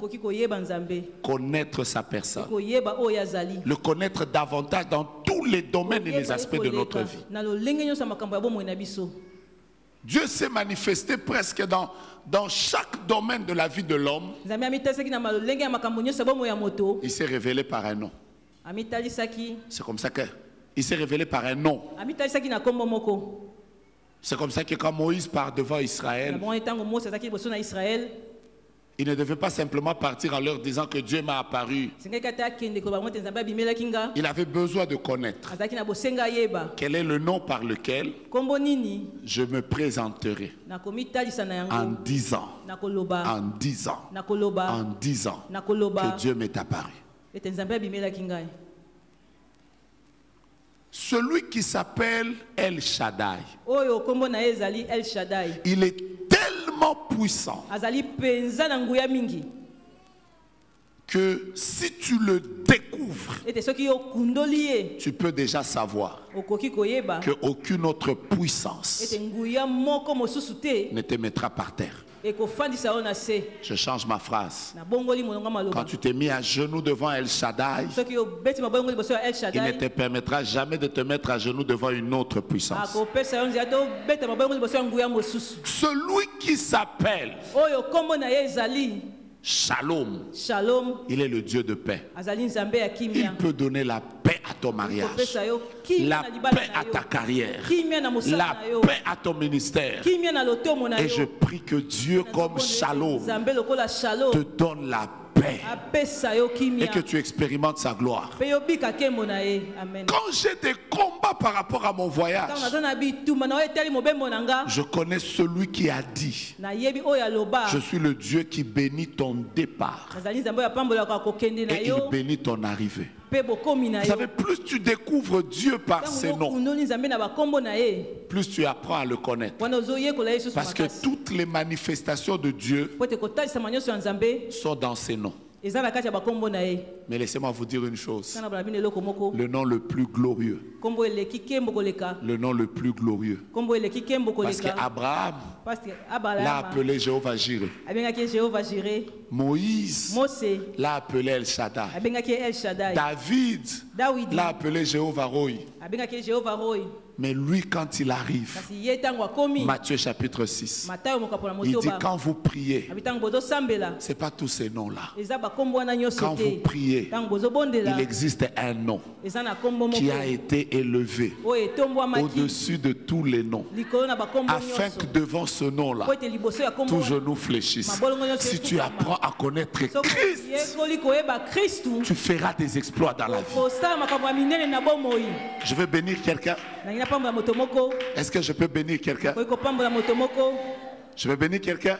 Speaker 1: connaître sa personne, le connaître davantage dans tous les domaines et les aspects de notre vie. Dieu s'est manifesté presque dans chaque domaine de la vie de l'homme. Il s'est révélé par un nom. C'est comme ça qu'il s'est révélé par un nom. C'est comme ça que quand Moïse part devant Israël, il ne devait pas simplement partir en leur disant que Dieu m'a apparu. Il avait besoin de connaître quel est le nom par lequel je me présenterai en 10 ans, en 10 ans, en 10 ans que Dieu m'est apparu. Celui qui s'appelle El Shaddai, il est tellement puissant que si tu le découvres, tu peux déjà savoir qu'aucune autre puissance ne te mettra par terre. Je change ma phrase. Quand tu t'es mis à genoux devant El Shaddai, il ne te permettra jamais de te mettre à genoux devant une autre puissance. Celui qui s'appelle Shalom, il est le Dieu de paix. Il peut donner la paix à ton mariage, la paix à ta carrière, la paix à ton ministère. Et je prie que Dieu comme Shalom te donne la paix et que tu expérimentes sa gloire. Quand j'ai des combats par rapport à mon voyage, je connais celui qui a dit: je suis le Dieu qui bénit ton départ et il bénit ton arrivée. Vous savez, plus tu découvres Dieu par ses noms, plus tu apprends à le connaître. Parce que toutes les manifestations de Dieu sont dans ses noms. Mais laissez-moi vous dire une chose. Le nom le plus glorieux. Le nom le plus glorieux. Parce qu'Abraham l'a appelé Jéhovah Jireh. Moïse l'a appelé El Shaddai. David l'a appelé Jéhovah Rohi. Mais lui, quand il arrive, Matthieu chapitre 6, il dit quand vous priez, ce n'est pas tous ces noms-là. Quand vous priez, il existe un nom qui a été élevé au-dessus de tous les noms, afin que devant ce nom-là, tout genou fléchisse. Si tu apprends à connaître Christ, tu feras des exploits dans la vie. Je veux bénir quelqu'un. Est-ce que je peux bénir quelqu'un? Je veux bénir quelqu'un.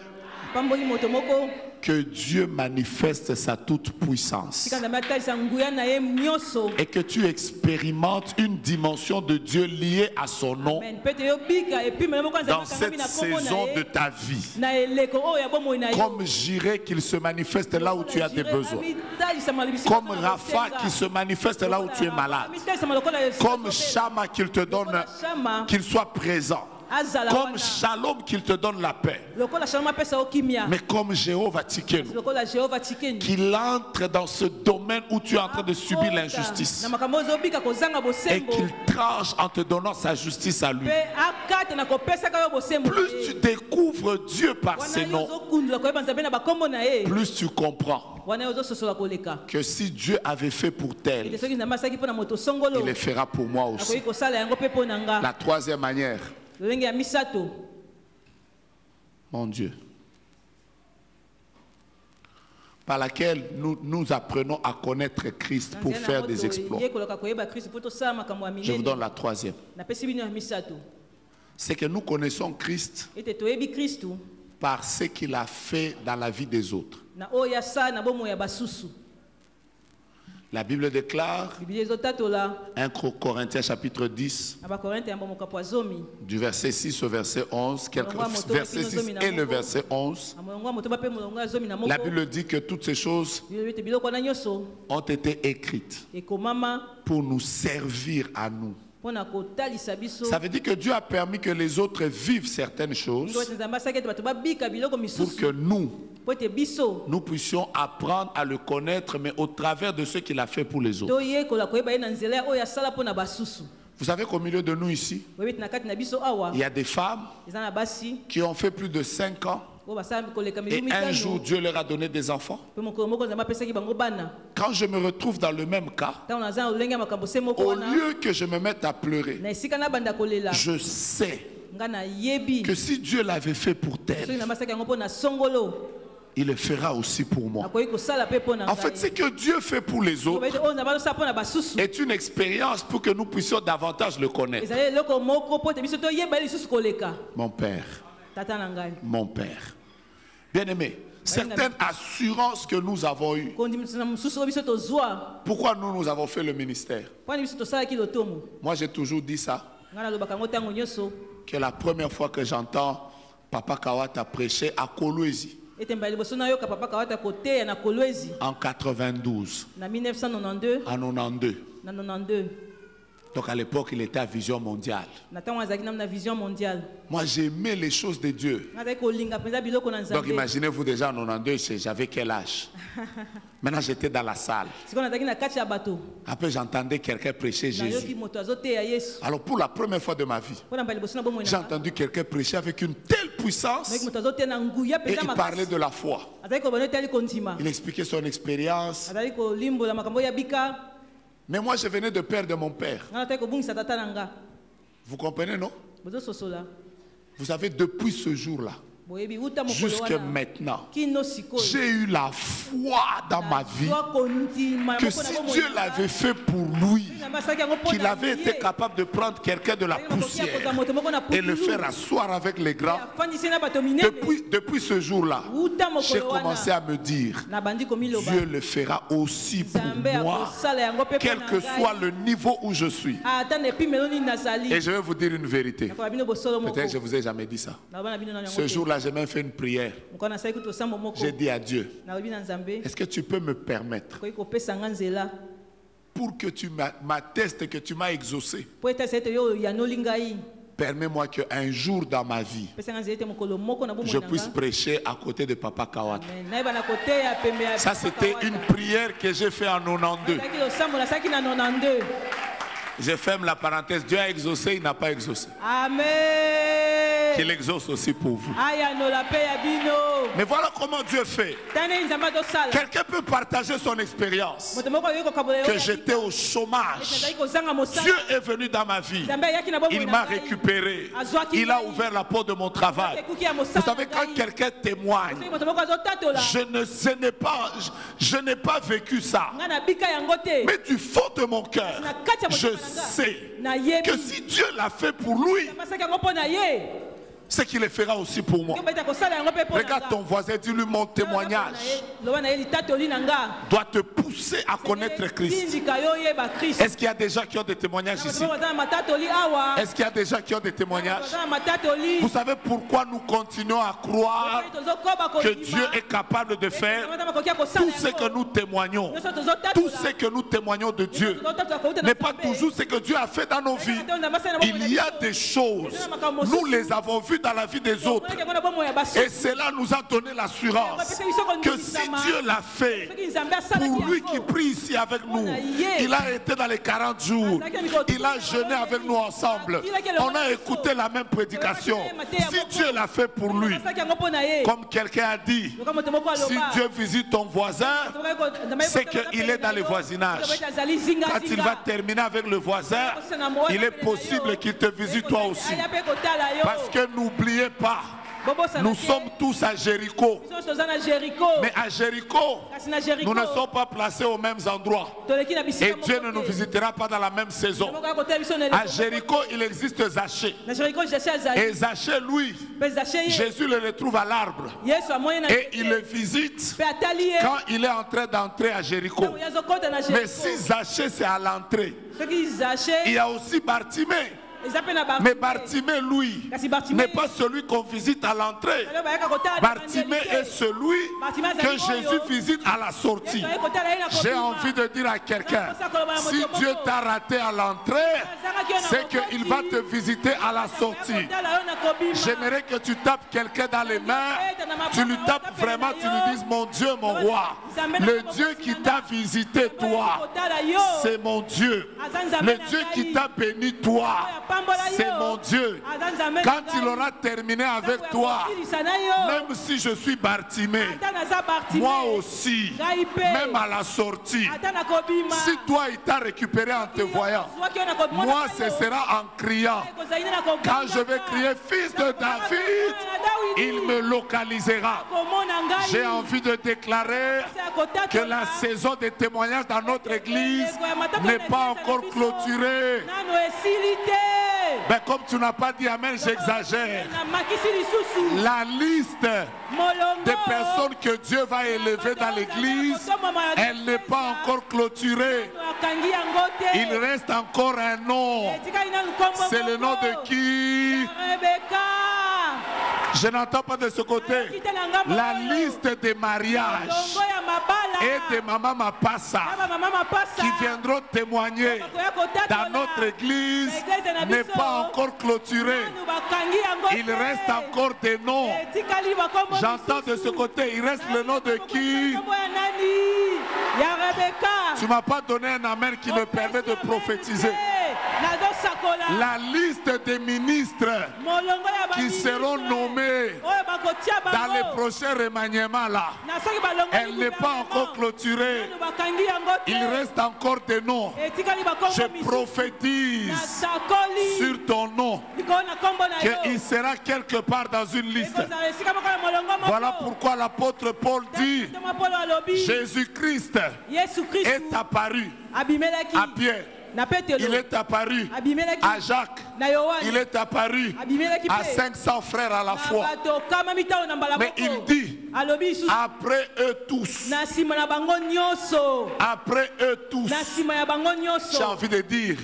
Speaker 1: Que Dieu manifeste sa toute-puissance et que tu expérimentes une dimension de Dieu liée à son nom dans cette saison de ta vie. Comme Jireh qu'il se manifeste là où tu as des besoins. Comme Rapha qui se manifeste là où tu es malade. Comme Shama qu'il te donne, qu'il soit présent. Comme Shalom qu'il te donne la paix. Mais comme Jéhovah Tsidkenu, qu'il entre dans ce domaine où tu es en train de subir l'injustice et qu'il tranche en te donnant sa justice à lui. Plus tu découvres Dieu par ses noms, plus tu comprends que si Dieu avait fait pour tel, il le fera pour moi aussi. La troisième manière, mon Dieu, par laquelle nous apprenons à connaître Christ pour faire des exploits. Je vous donne la troisième. C'est que nous connaissons Christ par ce qu'il a fait dans la vie des autres. La Bible déclare, 1 Corinthiens chapitre 10, du verset 6 au verset 11, verset 6 et le verset 11, la Bible dit que toutes ces choses ont été écrites pour nous servir à nous. Ça veut dire que Dieu a permis que les autres vivent certaines choses pour que nous puissions apprendre à le connaître, mais au travers de ce qu'il a fait pour les autres. Vous savez qu'au milieu de nous ici, il y a des femmes qui ont fait plus de 5 ans. Et un jour, Dieu leur a donné des enfants. Quand je me retrouve dans le même cas, au lieu que je me mette à pleurer, je sais que si Dieu l'avait fait pour tel, il le fera aussi pour moi. En fait, ce que Dieu fait pour les autres est une expérience pour que nous puissions davantage le connaître. Mon Père. Mon Père. Bien-aimé, certaines assurances que nous avons eues. Pourquoi nous avons fait le ministère? Moi, j'ai toujours dit ça. Que la première fois que j'entends Papa Kawata prêcher à Kolwezi, en 92, en 92. Donc à l'époque, il était à Vision Mondiale. Moi, j'aimais les choses de Dieu. Donc imaginez-vous déjà en 92, j'avais quel âge? Maintenant, j'étais dans la salle. Après, j'entendais quelqu'un prêcher Jésus. Alors pour la première fois de ma vie, j'ai entendu quelqu'un prêcher avec une telle puissance et il parlait de la foi. Il expliquait son expérience. Mais moi, je venais de perdre mon père. Vous comprenez, non? Vous savez, depuis ce jour-là, jusqu'à maintenant, j'ai eu la foi dans ma vie que si Dieu l'avait fait pour lui, qu'il avait été capable de prendre quelqu'un de la poussière et le faire asseoir avec les grands. Depuis ce jour-là, j'ai commencé à me dire, Dieu le fera aussi pour moi, quel que soit le niveau où je suis. Et je vais vous dire une vérité. Peut-être que je ne vous ai jamais dit ça. Ce jour-là, j'ai même fait une prière. J'ai dit à Dieu, est-ce que tu peux me permettre pour que tu m'attestes que tu m'as exaucé? Permets-moi qu'un jour dans ma vie, je puisse prêcher à côté de Papa Kawata. Ça, c'était une prière que j'ai faite en 92. Je ferme la parenthèse. Dieu a exaucé, il n'a pas exaucé.
Speaker 2: Amen.
Speaker 1: Qu'il exauce aussi pour vous. Mais voilà comment Dieu fait. Quelqu'un peut partager son expérience. Que j'étais au chômage. Dieu est venu dans ma vie. Il m'a récupéré. Il a ouvert la porte de mon travail. Vous savez, quand quelqu'un témoigne, je n'ai pas vécu ça. Mais du fond de mon cœur, je sais que si Dieu l'a fait pour lui, c'est qu'il le fera aussi pour moi. Regarde ton voisin, dis-lui, mon témoignage doit te pousser à connaître Christ. Est-ce qu'il y a des gens qui ont des témoignages ici? Est-ce qu'il y a des gens qui ont des témoignages? Vous savez pourquoi nous continuons à croire que Dieu est capable de faire tout ce que nous témoignons? Tout ce que nous témoignons de Dieu n'est pas toujours ce que Dieu a fait dans nos vies. Il y a des choses, nous les avons vues dans la vie des autres, et cela nous a donné l'assurance que si Dieu l'a fait pour lui qui prie ici avec nous, il a été dans les 40 jours, il a jeûné avec nous ensemble, on a écouté la même prédication. Si Dieu l'a fait pour lui, comme quelqu'un a dit, si Dieu visite ton voisin, c'est qu'il est dans le voisinage. Quand il va terminer avec le voisin, il est possible qu'il te visite toi aussi. Parce que n'oubliez pas, nous sommes tous à Jéricho. Mais à Jéricho, nous ne sommes pas placés aux mêmes endroits. Et Dieu ne nous visitera pas dans la même saison. À Jéricho, il existe Zachée. Et Zachée, lui, Jésus le retrouve à l'arbre. Et il le visite quand il est en train d'entrer à Jéricho. Mais si Zachée, c'est à l'entrée, il y a aussi Bartimée. Mais Bartimée, lui, n'est pas celui qu'on visite à l'entrée. Bartimée est celui que Jésus visite à la sortie. J'ai envie de dire à quelqu'un, si Dieu t'a raté à l'entrée, c'est qu'il va te visiter à la sortie. J'aimerais que tu tapes quelqu'un dans les mains, tu lui tapes vraiment, tu lui dises, mon Dieu, mon roi, le Dieu qui t'a visité toi, c'est mon Dieu. Le Dieu qui t'a béni toi, c'est mon Dieu. Quand il aura terminé avec toi, même si je suis Bartimée, moi aussi, même à la sortie, si toi il t'a récupéré en te voyant, moi ce sera en criant. Quand je vais crier fils de David, il me localisera. J'ai envie de déclarer que la saison des témoignages dans notre église n'est pas encore clôturée. Ben, comme tu n'as pas dit amen, j'exagère. La liste des personnes que Dieu va élever dans l'église, elle n'est pas encore clôturée. Il reste encore un nom. C'est le nom de qui? Je n'entends pas de ce côté. La liste des mariages et des Maman Mapassa qui viendront témoigner dans notre église n'est pas encore clôturée. Il reste encore des noms. J'entends de ce côté, il reste le nom de qui? Tu ne m'as pas donné un amen qui me permet de prophétiser. La liste des ministres qui seront nommés dans les prochains remaniements là, elle n'est pas encore clôturée. Il reste encore des noms. Je prophétise sur ton nom qu'il sera quelque part dans une liste. Voilà pourquoi l'apôtre Paul dit, Jésus-Christ est apparu à Pierre il est apparu à Jacques, il est apparu à 500 frères à la fois. Mais il dit, après eux tous, après eux tous, j'ai envie de dire,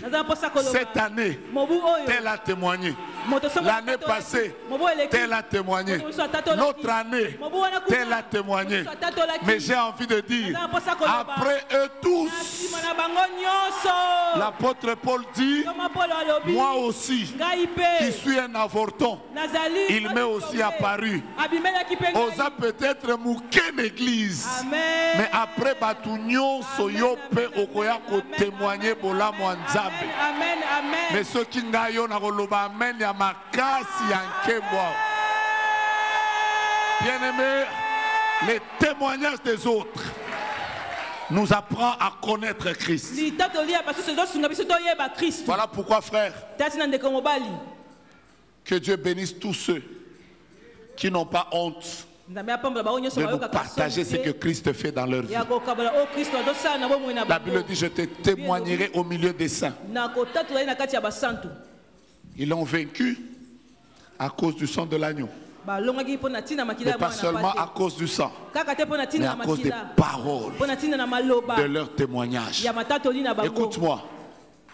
Speaker 1: cette année, tel a témoigné. L'année passée, tel a témoigné. L'autre année, tel a témoigné. Mais j'ai envie de dire, après eux tous, l'apôtre Paul dit, moi aussi, qui suis un avorton, il m'est aussi apparu. Osa peut-être mouqué l'église, mais après Batunion, Soyope, Okoyako témoigner pour la Mwanzabe. Mais ceux qui n'aillent amen, ya makasi yankebwa. Bien-aimés, les témoignages des autres nous apprend à connaître Christ. Voilà pourquoi, frère, que Dieu bénisse tous ceux qui n'ont pas honte de nous partager ce que Christ fait dans leur vie. La Bible dit, je te témoignerai au milieu des saints. Ils l'ont vaincu à cause du sang de l'agneau. Mais pas seulement à cause du sang, mais à cause des paroles, de leur témoignage. Écoute-moi,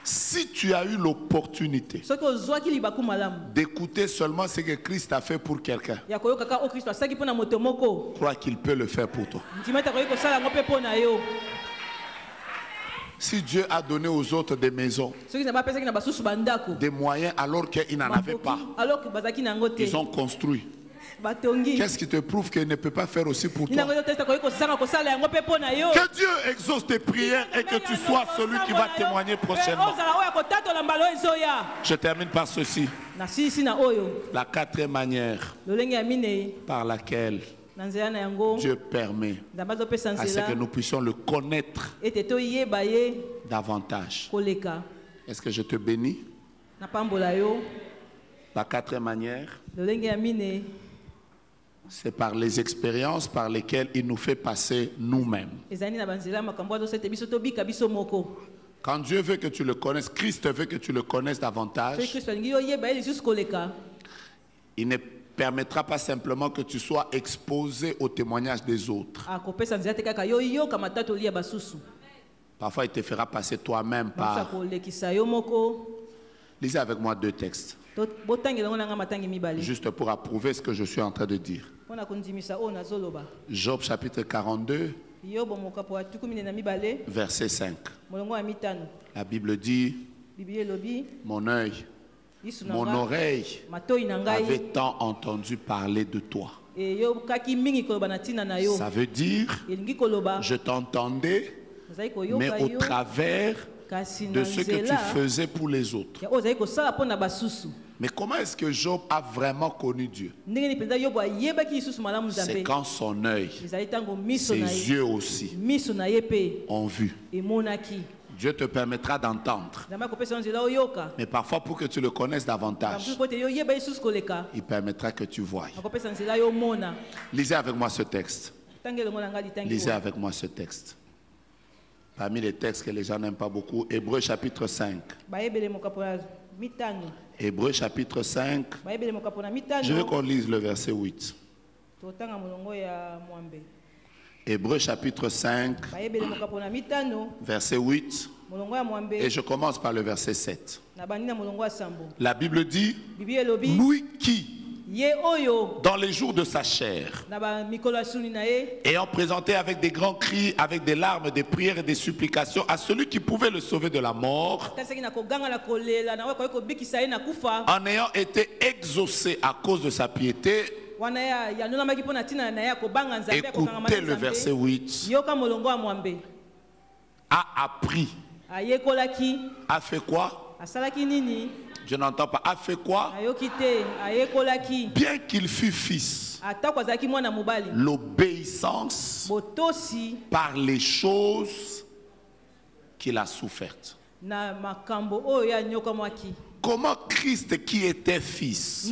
Speaker 1: si tu as eu l'opportunité d'écouter seulement ce que Christ a fait pour quelqu'un, crois qu'il peut le faire pour toi. Si Dieu a donné aux autres des maisons, des moyens alors qu'ils n'en avaient pas, ils ont construit. Qu'est-ce qui te prouve qu'il ne peut pas faire aussi pour toi? Que Dieu exauce tes prières et que tu sois celui qui va témoigner prochainement. Je termine par ceci. La quatrième manière par laquelle Dieu permet à ce que nous puissions le connaître davantage. Est-ce que je te bénis? La quatrième manière, c'est par les expériences par lesquelles il nous fait passer nous-mêmes. Quand Dieu veut que tu le connaisses, Christ veut que tu le connaisses davantage, il ne permettra pas simplement que tu sois exposé au témoignage des autres. Parfois, il te fera passer toi-même par... Lisez avec moi 2 textes. Juste pour approuver ce que je suis en train de dire. Job chapitre 42, verset 5. La Bible dit, mon œil, mon oreille avait tant entendu parler de toi. Ça veut dire, je t'entendais, mais au travers de ce que tu faisais pour les autres. Mais comment est-ce que Job a vraiment connu Dieu? C'est quand son œil, ses yeux aussi ont vu. Dieu te permettra d'entendre. Mais parfois, pour que tu le connaisses davantage, il permettra que tu voies. Lisez avec moi ce texte. Lisez avec moi ce texte. Parmi les textes que les gens n'aiment pas beaucoup, Hébreux chapitre 5. Hébreux chapitre 5. Je veux qu'on lise le verset 8. Hébreux chapitre 5, verset 8. Et je commence par le verset 7. La Bible dit, lui qui, dans les jours de sa chair, ayant présenté avec des grands cris, avec des larmes, des prières et des supplications à celui qui pouvait le sauver de la mort, en ayant été exaucé à cause de sa piété. Écoutez le verset 8. A appris. A fait quoi? Je n'entends pas. A fait quoi? Bien qu'il fût fils, l'obéissance par les choses qu'il a souffertes. Comment Christ qui était fils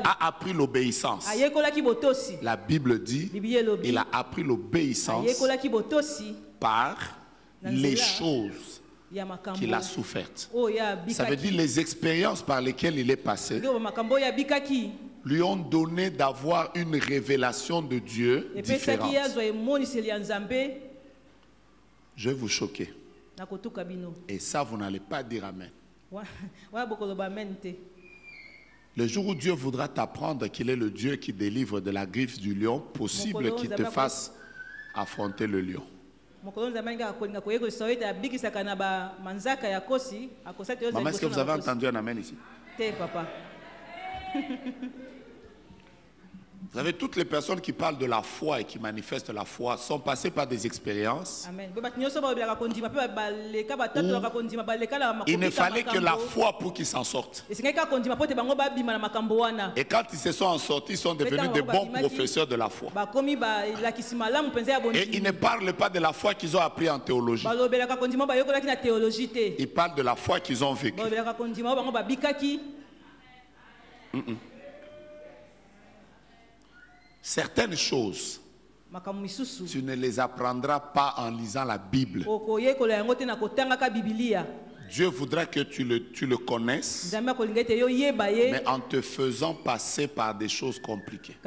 Speaker 1: a appris l'obéissance? La Bible dit il a appris l'obéissance par les choses qu'il a souffertes. Ça veut dire les expériences par lesquelles il est passé lui ont donné d'avoir une révélation de Dieu différente. Je vais vous choquer. Et ça, vous n'allez pas dire Amen. Le jour où Dieu voudra t'apprendre qu'il est le Dieu qui délivre de la griffe du lion, possible qu'il te fasse affronter le lion. Maman, est-ce que vous avez entendu un Amen ici?
Speaker 2: Papa.
Speaker 1: Vous savez, toutes les personnes qui parlent de la foi et qui manifestent la foi sont passées par des expériences où il ne fallait que la foi pour qu'ils s'en sortent. Et quand ils se sont en sortis, ils sont devenus de bons professeurs de la foi. Et ils ne parlent pas de la foi qu'ils ont appris en théologie. Ils parlent de la foi qu'ils ont vécue. Certaines choses, tu ne les apprendras pas en lisant la Bible. Dieu voudra que tu le connaisses, mais en te faisant passer par des choses compliquées.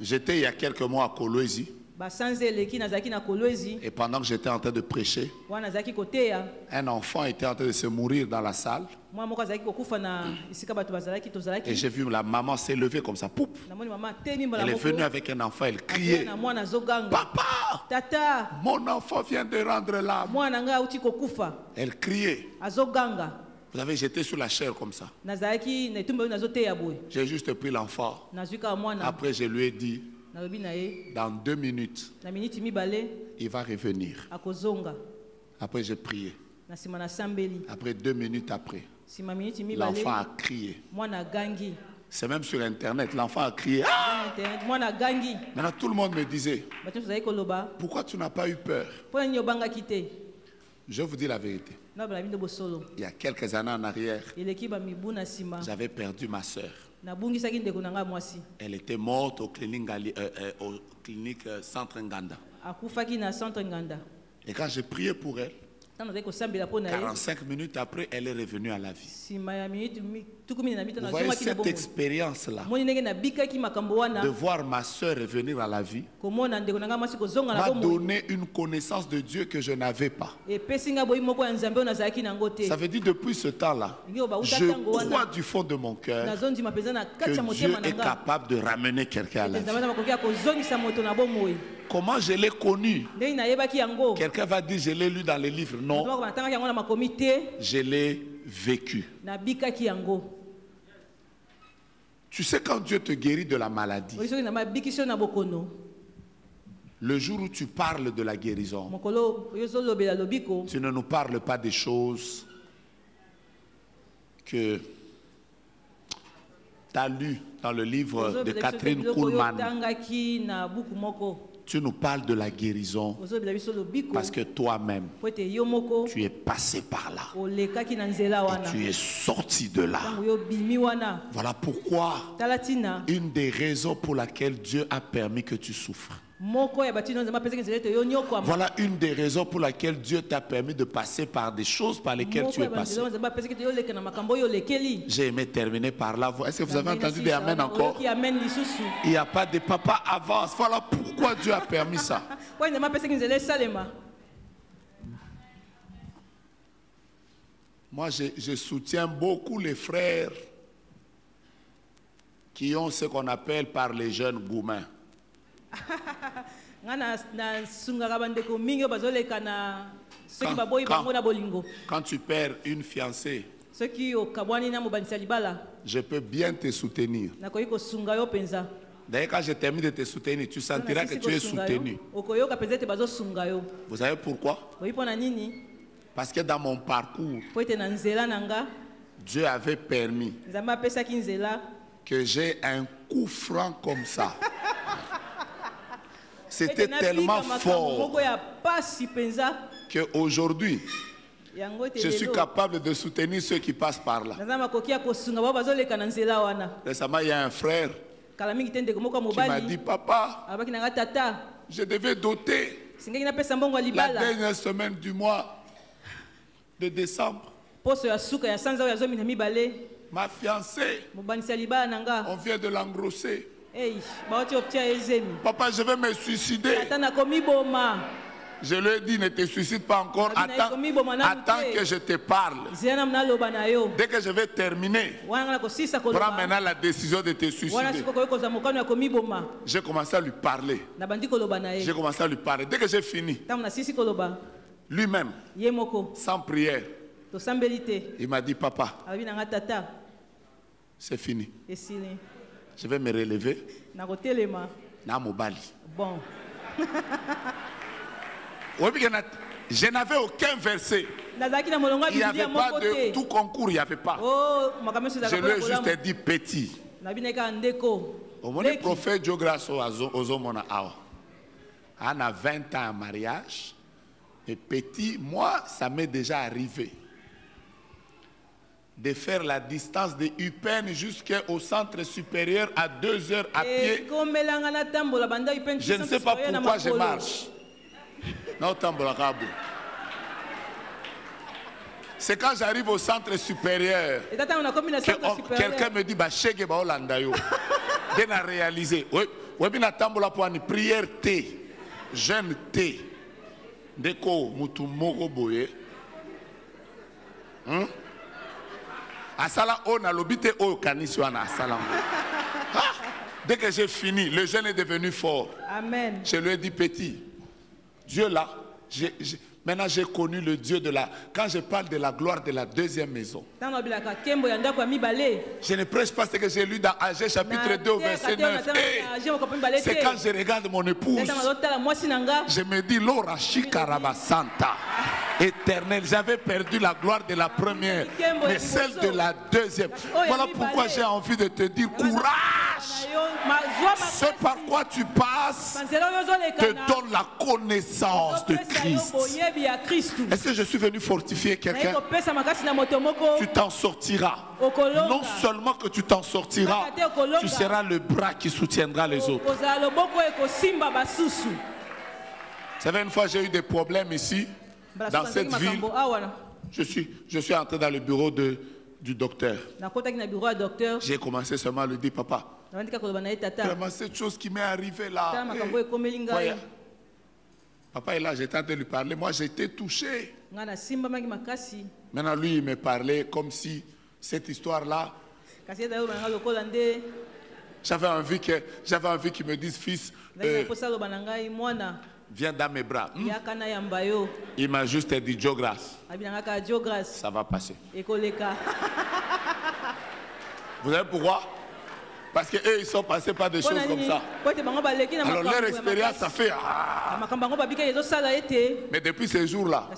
Speaker 1: J'étais il y a quelques mois à Kolwezi. Et pendant que j'étais en train de prêcher, un enfant était en train de se mourir dans la salle. Et j'ai vu la maman s'élever comme ça. Poup. Elle est venue avec un enfant, elle criait. Papa, mon enfant vient de rendre l'âme. Elle criait. Vous savez, j'étais sur la chair comme ça. J'ai juste pris l'enfant. Après, je lui ai dit, dans 2 minutes, il va revenir. Après, j'ai prié. Après 2 minutes après, l'enfant a crié. C'est même sur Internet, l'enfant a crié. Ah! Maintenant, tout le monde me disait, pourquoi tu n'as pas eu peur? Je vous dis la vérité. Il y a quelques années en arrière, j'avais perdu ma soeur. Elle était morte au clinique Centre Nganda. Et quand j'ai prié pour elle, 45 minutes après, elle est revenue à la vie. Vous voyez cette expérience-là, de voir ma soeur revenir à la vie, m'a donné une connaissance de Dieu que je n'avais pas. Ça veut dire depuis ce temps-là, je crois du fond de mon cœur que Dieu est capable de ramener quelqu'un à la vie. Comment je l'ai connu? Quelqu'un va dire je l'ai lu dans les livres. Non, je l'ai vécu. Tu sais, quand Dieu te guérit de la maladie, le jour où tu parles de la guérison, tu ne nous parles pas des choses que tu as lues dans le livre de Catherine Kuhlman. Tu nous parles de la guérison parce que toi-même, tu es passé par là. Et tu es sorti de là. Voilà pourquoi une des raisons pour laquelle Dieu a permis que tu souffres. Voilà une des raisons pour laquelle Dieu t'a permis de passer par des choses par lesquelles tu es passé. J'ai aimé terminer par là. Est-ce que vous avez entendu des Amen encore? Il n'y a pas de papa, avance. Voilà pourquoi Dieu a permis ça. Moi, je soutiens beaucoup les frères qui ont ce qu'on appelle par les jeunes gourmands. Quand tu perds une fiancée, je peux bien te soutenir. D'ailleurs, quand je termine de te soutenir, tu sentiras que tu es soutenu. Vous savez pourquoi? Parce que dans mon parcours, Dieu avait permis que j'ai un coup franc comme ça. C'était tellement fort qu'aujourd'hui, je suis capable de soutenir ceux qui passent par là. Récemment, il y a un frère qui m'a dit, papa, je devais doter La dernière semaine du mois de décembre, ma fiancée, on vient de l'engrosser. Papa, je vais me suicider. Je lui ai dit, ne te suicide pas encore, attends que je te parle. Dès que je vais terminer, prends maintenant la décision de te suicider. J'ai commencé à lui parler. J'ai commencé à lui parler. Dès que j'ai fini, lui-même, sans prière, il m'a dit, papa, c'est fini. Je vais me relever.
Speaker 2: Bon.
Speaker 1: Je n'avais aucun verset. Il n'y avait pas de tout concours, il n'y avait pas. Je lui ai juste dit petit. Au moins, le prophète Diogras Ozomona Awa. On a 20 ans en mariage. Et petit, moi, ça m'est déjà arrivé de faire la distance de Upen jusqu'au centre supérieur à 2 heures à pied. Je ne sais pas pourquoi je marche. C'est quand j'arrive au centre supérieur que quelqu'un me dit bah chege ba olanda yo. Bien à réaliser. Oui, bien tambola pour une prière T, jeune T. Deko mutu moko boye. Asala on a l'obité au kanisi wana asala. Dès que j'ai fini, le jeune est devenu fort.
Speaker 2: Amen.
Speaker 1: Je lui ai dit petit. Dieu là, maintenant j'ai connu le Dieu de la... Quand je parle de la gloire de la deuxième maison, je ne prêche pas ce que j'ai lu dans Agé chapitre 2 verset 9. C'est quand je regarde mon épouse, je me dis, Lora Shikaraba Santa, éternel, j'avais perdu la gloire de la première, mais celle de la deuxième. Voilà pourquoi j'ai envie de te dire, courage. Ce par quoi tu passes te donne la connaissance de Christ. Est-ce que je suis venu fortifier quelqu'un? Tu t'en sortiras. Non seulement que tu t'en sortiras, tu seras le bras qui soutiendra les autres. Vous savez, une fois j'ai eu des problèmes ici, dans cette ville. Je suis entré dans le bureau du docteur. J'ai commencé seulement à lui dire, papa, vraiment cette chose qui m'est arrivée là. Voyez, papa est là, j'étais en train de lui parler. Moi, j'étais touché. Maintenant, lui, il me parlait comme si cette histoire-là, j'avais envie qu'il me dise, fils, viens dans mes bras. Il m'a juste dit, Diogras, ça va passer. Vous savez pourquoi? Parce qu'eux, ils sont passés par des choses comme ça. Alors leur expérience, ça fait... Mais depuis ces jours-là,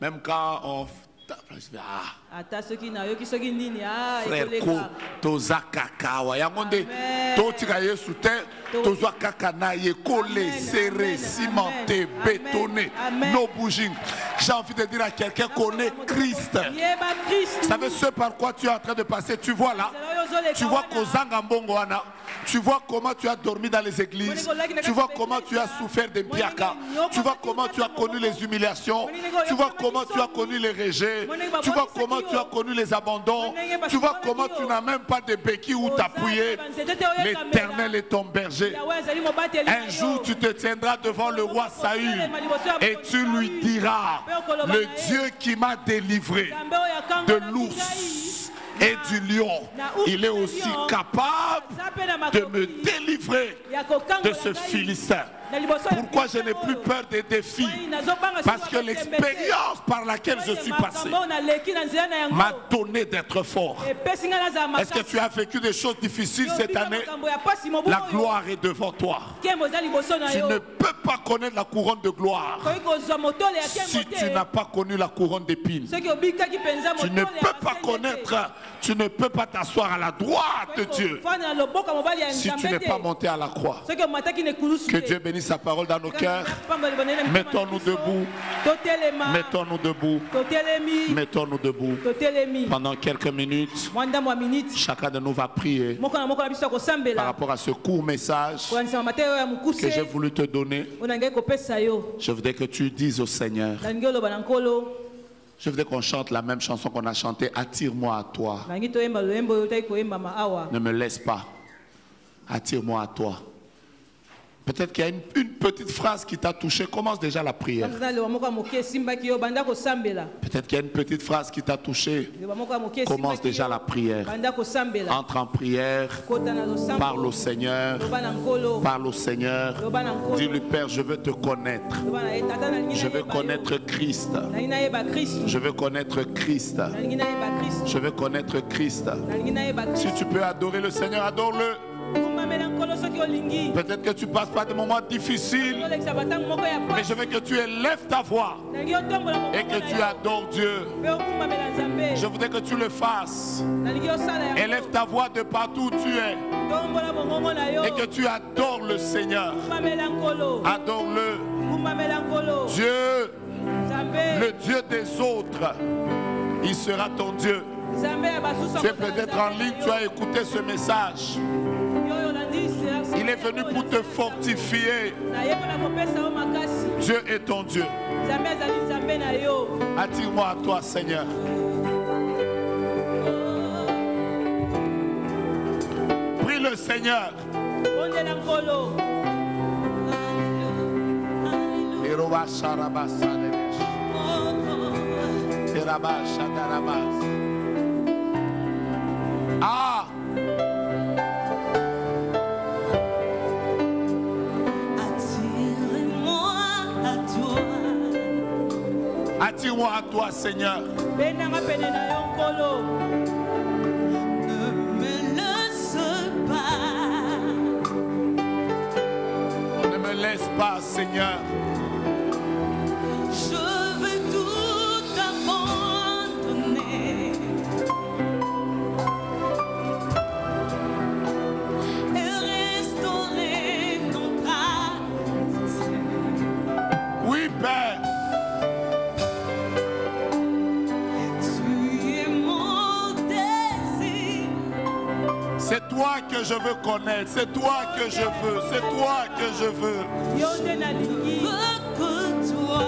Speaker 1: même quand on... Frère ko toza kakawa yangonde totika yesu te toza kakana ye collé serré cimenté bétonné no bouging. J'ai envie de dire à quelqu'un, connaît Christ. Vous savez ce par quoi tu es en train de passer? Tu vois là, tu vois Kozanga Mbongoana, tu vois comment tu as dormi dans les églises, tu vois comment tu as souffert des piaka, tu vois comment tu as connu les humiliations, tu vois comment tu as connu les rejets, tu vois comment tu as connu les abandons, tu vois comment tu n'as même pas de béquilles où t'appuyer. L'Éternel est ton berger. Un jour tu te tiendras devant le roi Saül et tu lui diras, le Dieu qui m'a délivré de l'ours et du lion, il est aussi capable de me délivrer de ce Philistin. Pourquoi je n'ai plus peur des défis? Parce que l'expérience par laquelle je suis passé m'a donné d'être fort. Est-ce que tu as vécu des choses difficiles cette année? La gloire est devant toi. Tu ne peux pas connaître la couronne de gloire si tu n'as pas connu la couronne d'épines. Tu ne peux pas connaître, tu ne peux pas t'asseoir à la droite de Dieu si tu n'es pas monté à la croix. Que Dieu bénisse bénisse sa parole dans nos cœurs. Mettons-nous debout. Mettons-nous debout. Mettons-nous debout. Pendant quelques minutes, chacun de nous va prier par rapport à ce court message que j'ai voulu te donner. Je voudrais que tu dises au Seigneur. Je voudrais qu'on chante la même chanson qu'on a chantée. Attire-moi à toi. Ne me laisse pas. Attire-moi à toi. Peut-être qu'il y a une petite phrase qui t'a touché. Commence déjà la prière. Peut-être qu'il y a une petite phrase qui t'a touché. Commence déjà la prière. Entre en prière. Parle au Seigneur. Parle au Seigneur. Dis-lui, Père, je veux te connaître. Je veux connaître Christ. Je veux connaître Christ. Je veux connaître Christ. Si tu peux adorer le Seigneur, adore-le. Peut-être que tu passes pas de moments difficiles, mais je veux que tu élèves ta voix et que tu adores Dieu. Je voudrais que tu le fasses. Élève ta voix de partout où tu es et que tu adores le Seigneur. Adore-le. Dieu, le Dieu des autres, il sera ton Dieu. Tu es peut-être en ligne, tu as écouté ce message. Il est venu pour te fortifier. Dieu est ton Dieu. Attire-moi à toi, Seigneur. Prie le Seigneur. Ah! Attire-moi à toi, Seigneur.
Speaker 3: Ne me laisse pas.
Speaker 1: Ne me laisse pas, Seigneur.
Speaker 3: Je veux tout abandonner et restaurer ton grâce.
Speaker 1: Oui, Père. C'est toi que je veux connaître, c'est toi que je veux, c'est toi que je veux.
Speaker 3: Je veux que toi.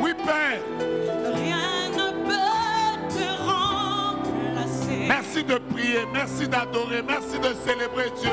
Speaker 1: Oui, Père.
Speaker 3: Rien ne peut te remplacer.
Speaker 1: Merci de prier, merci d'adorer, merci de célébrer Dieu.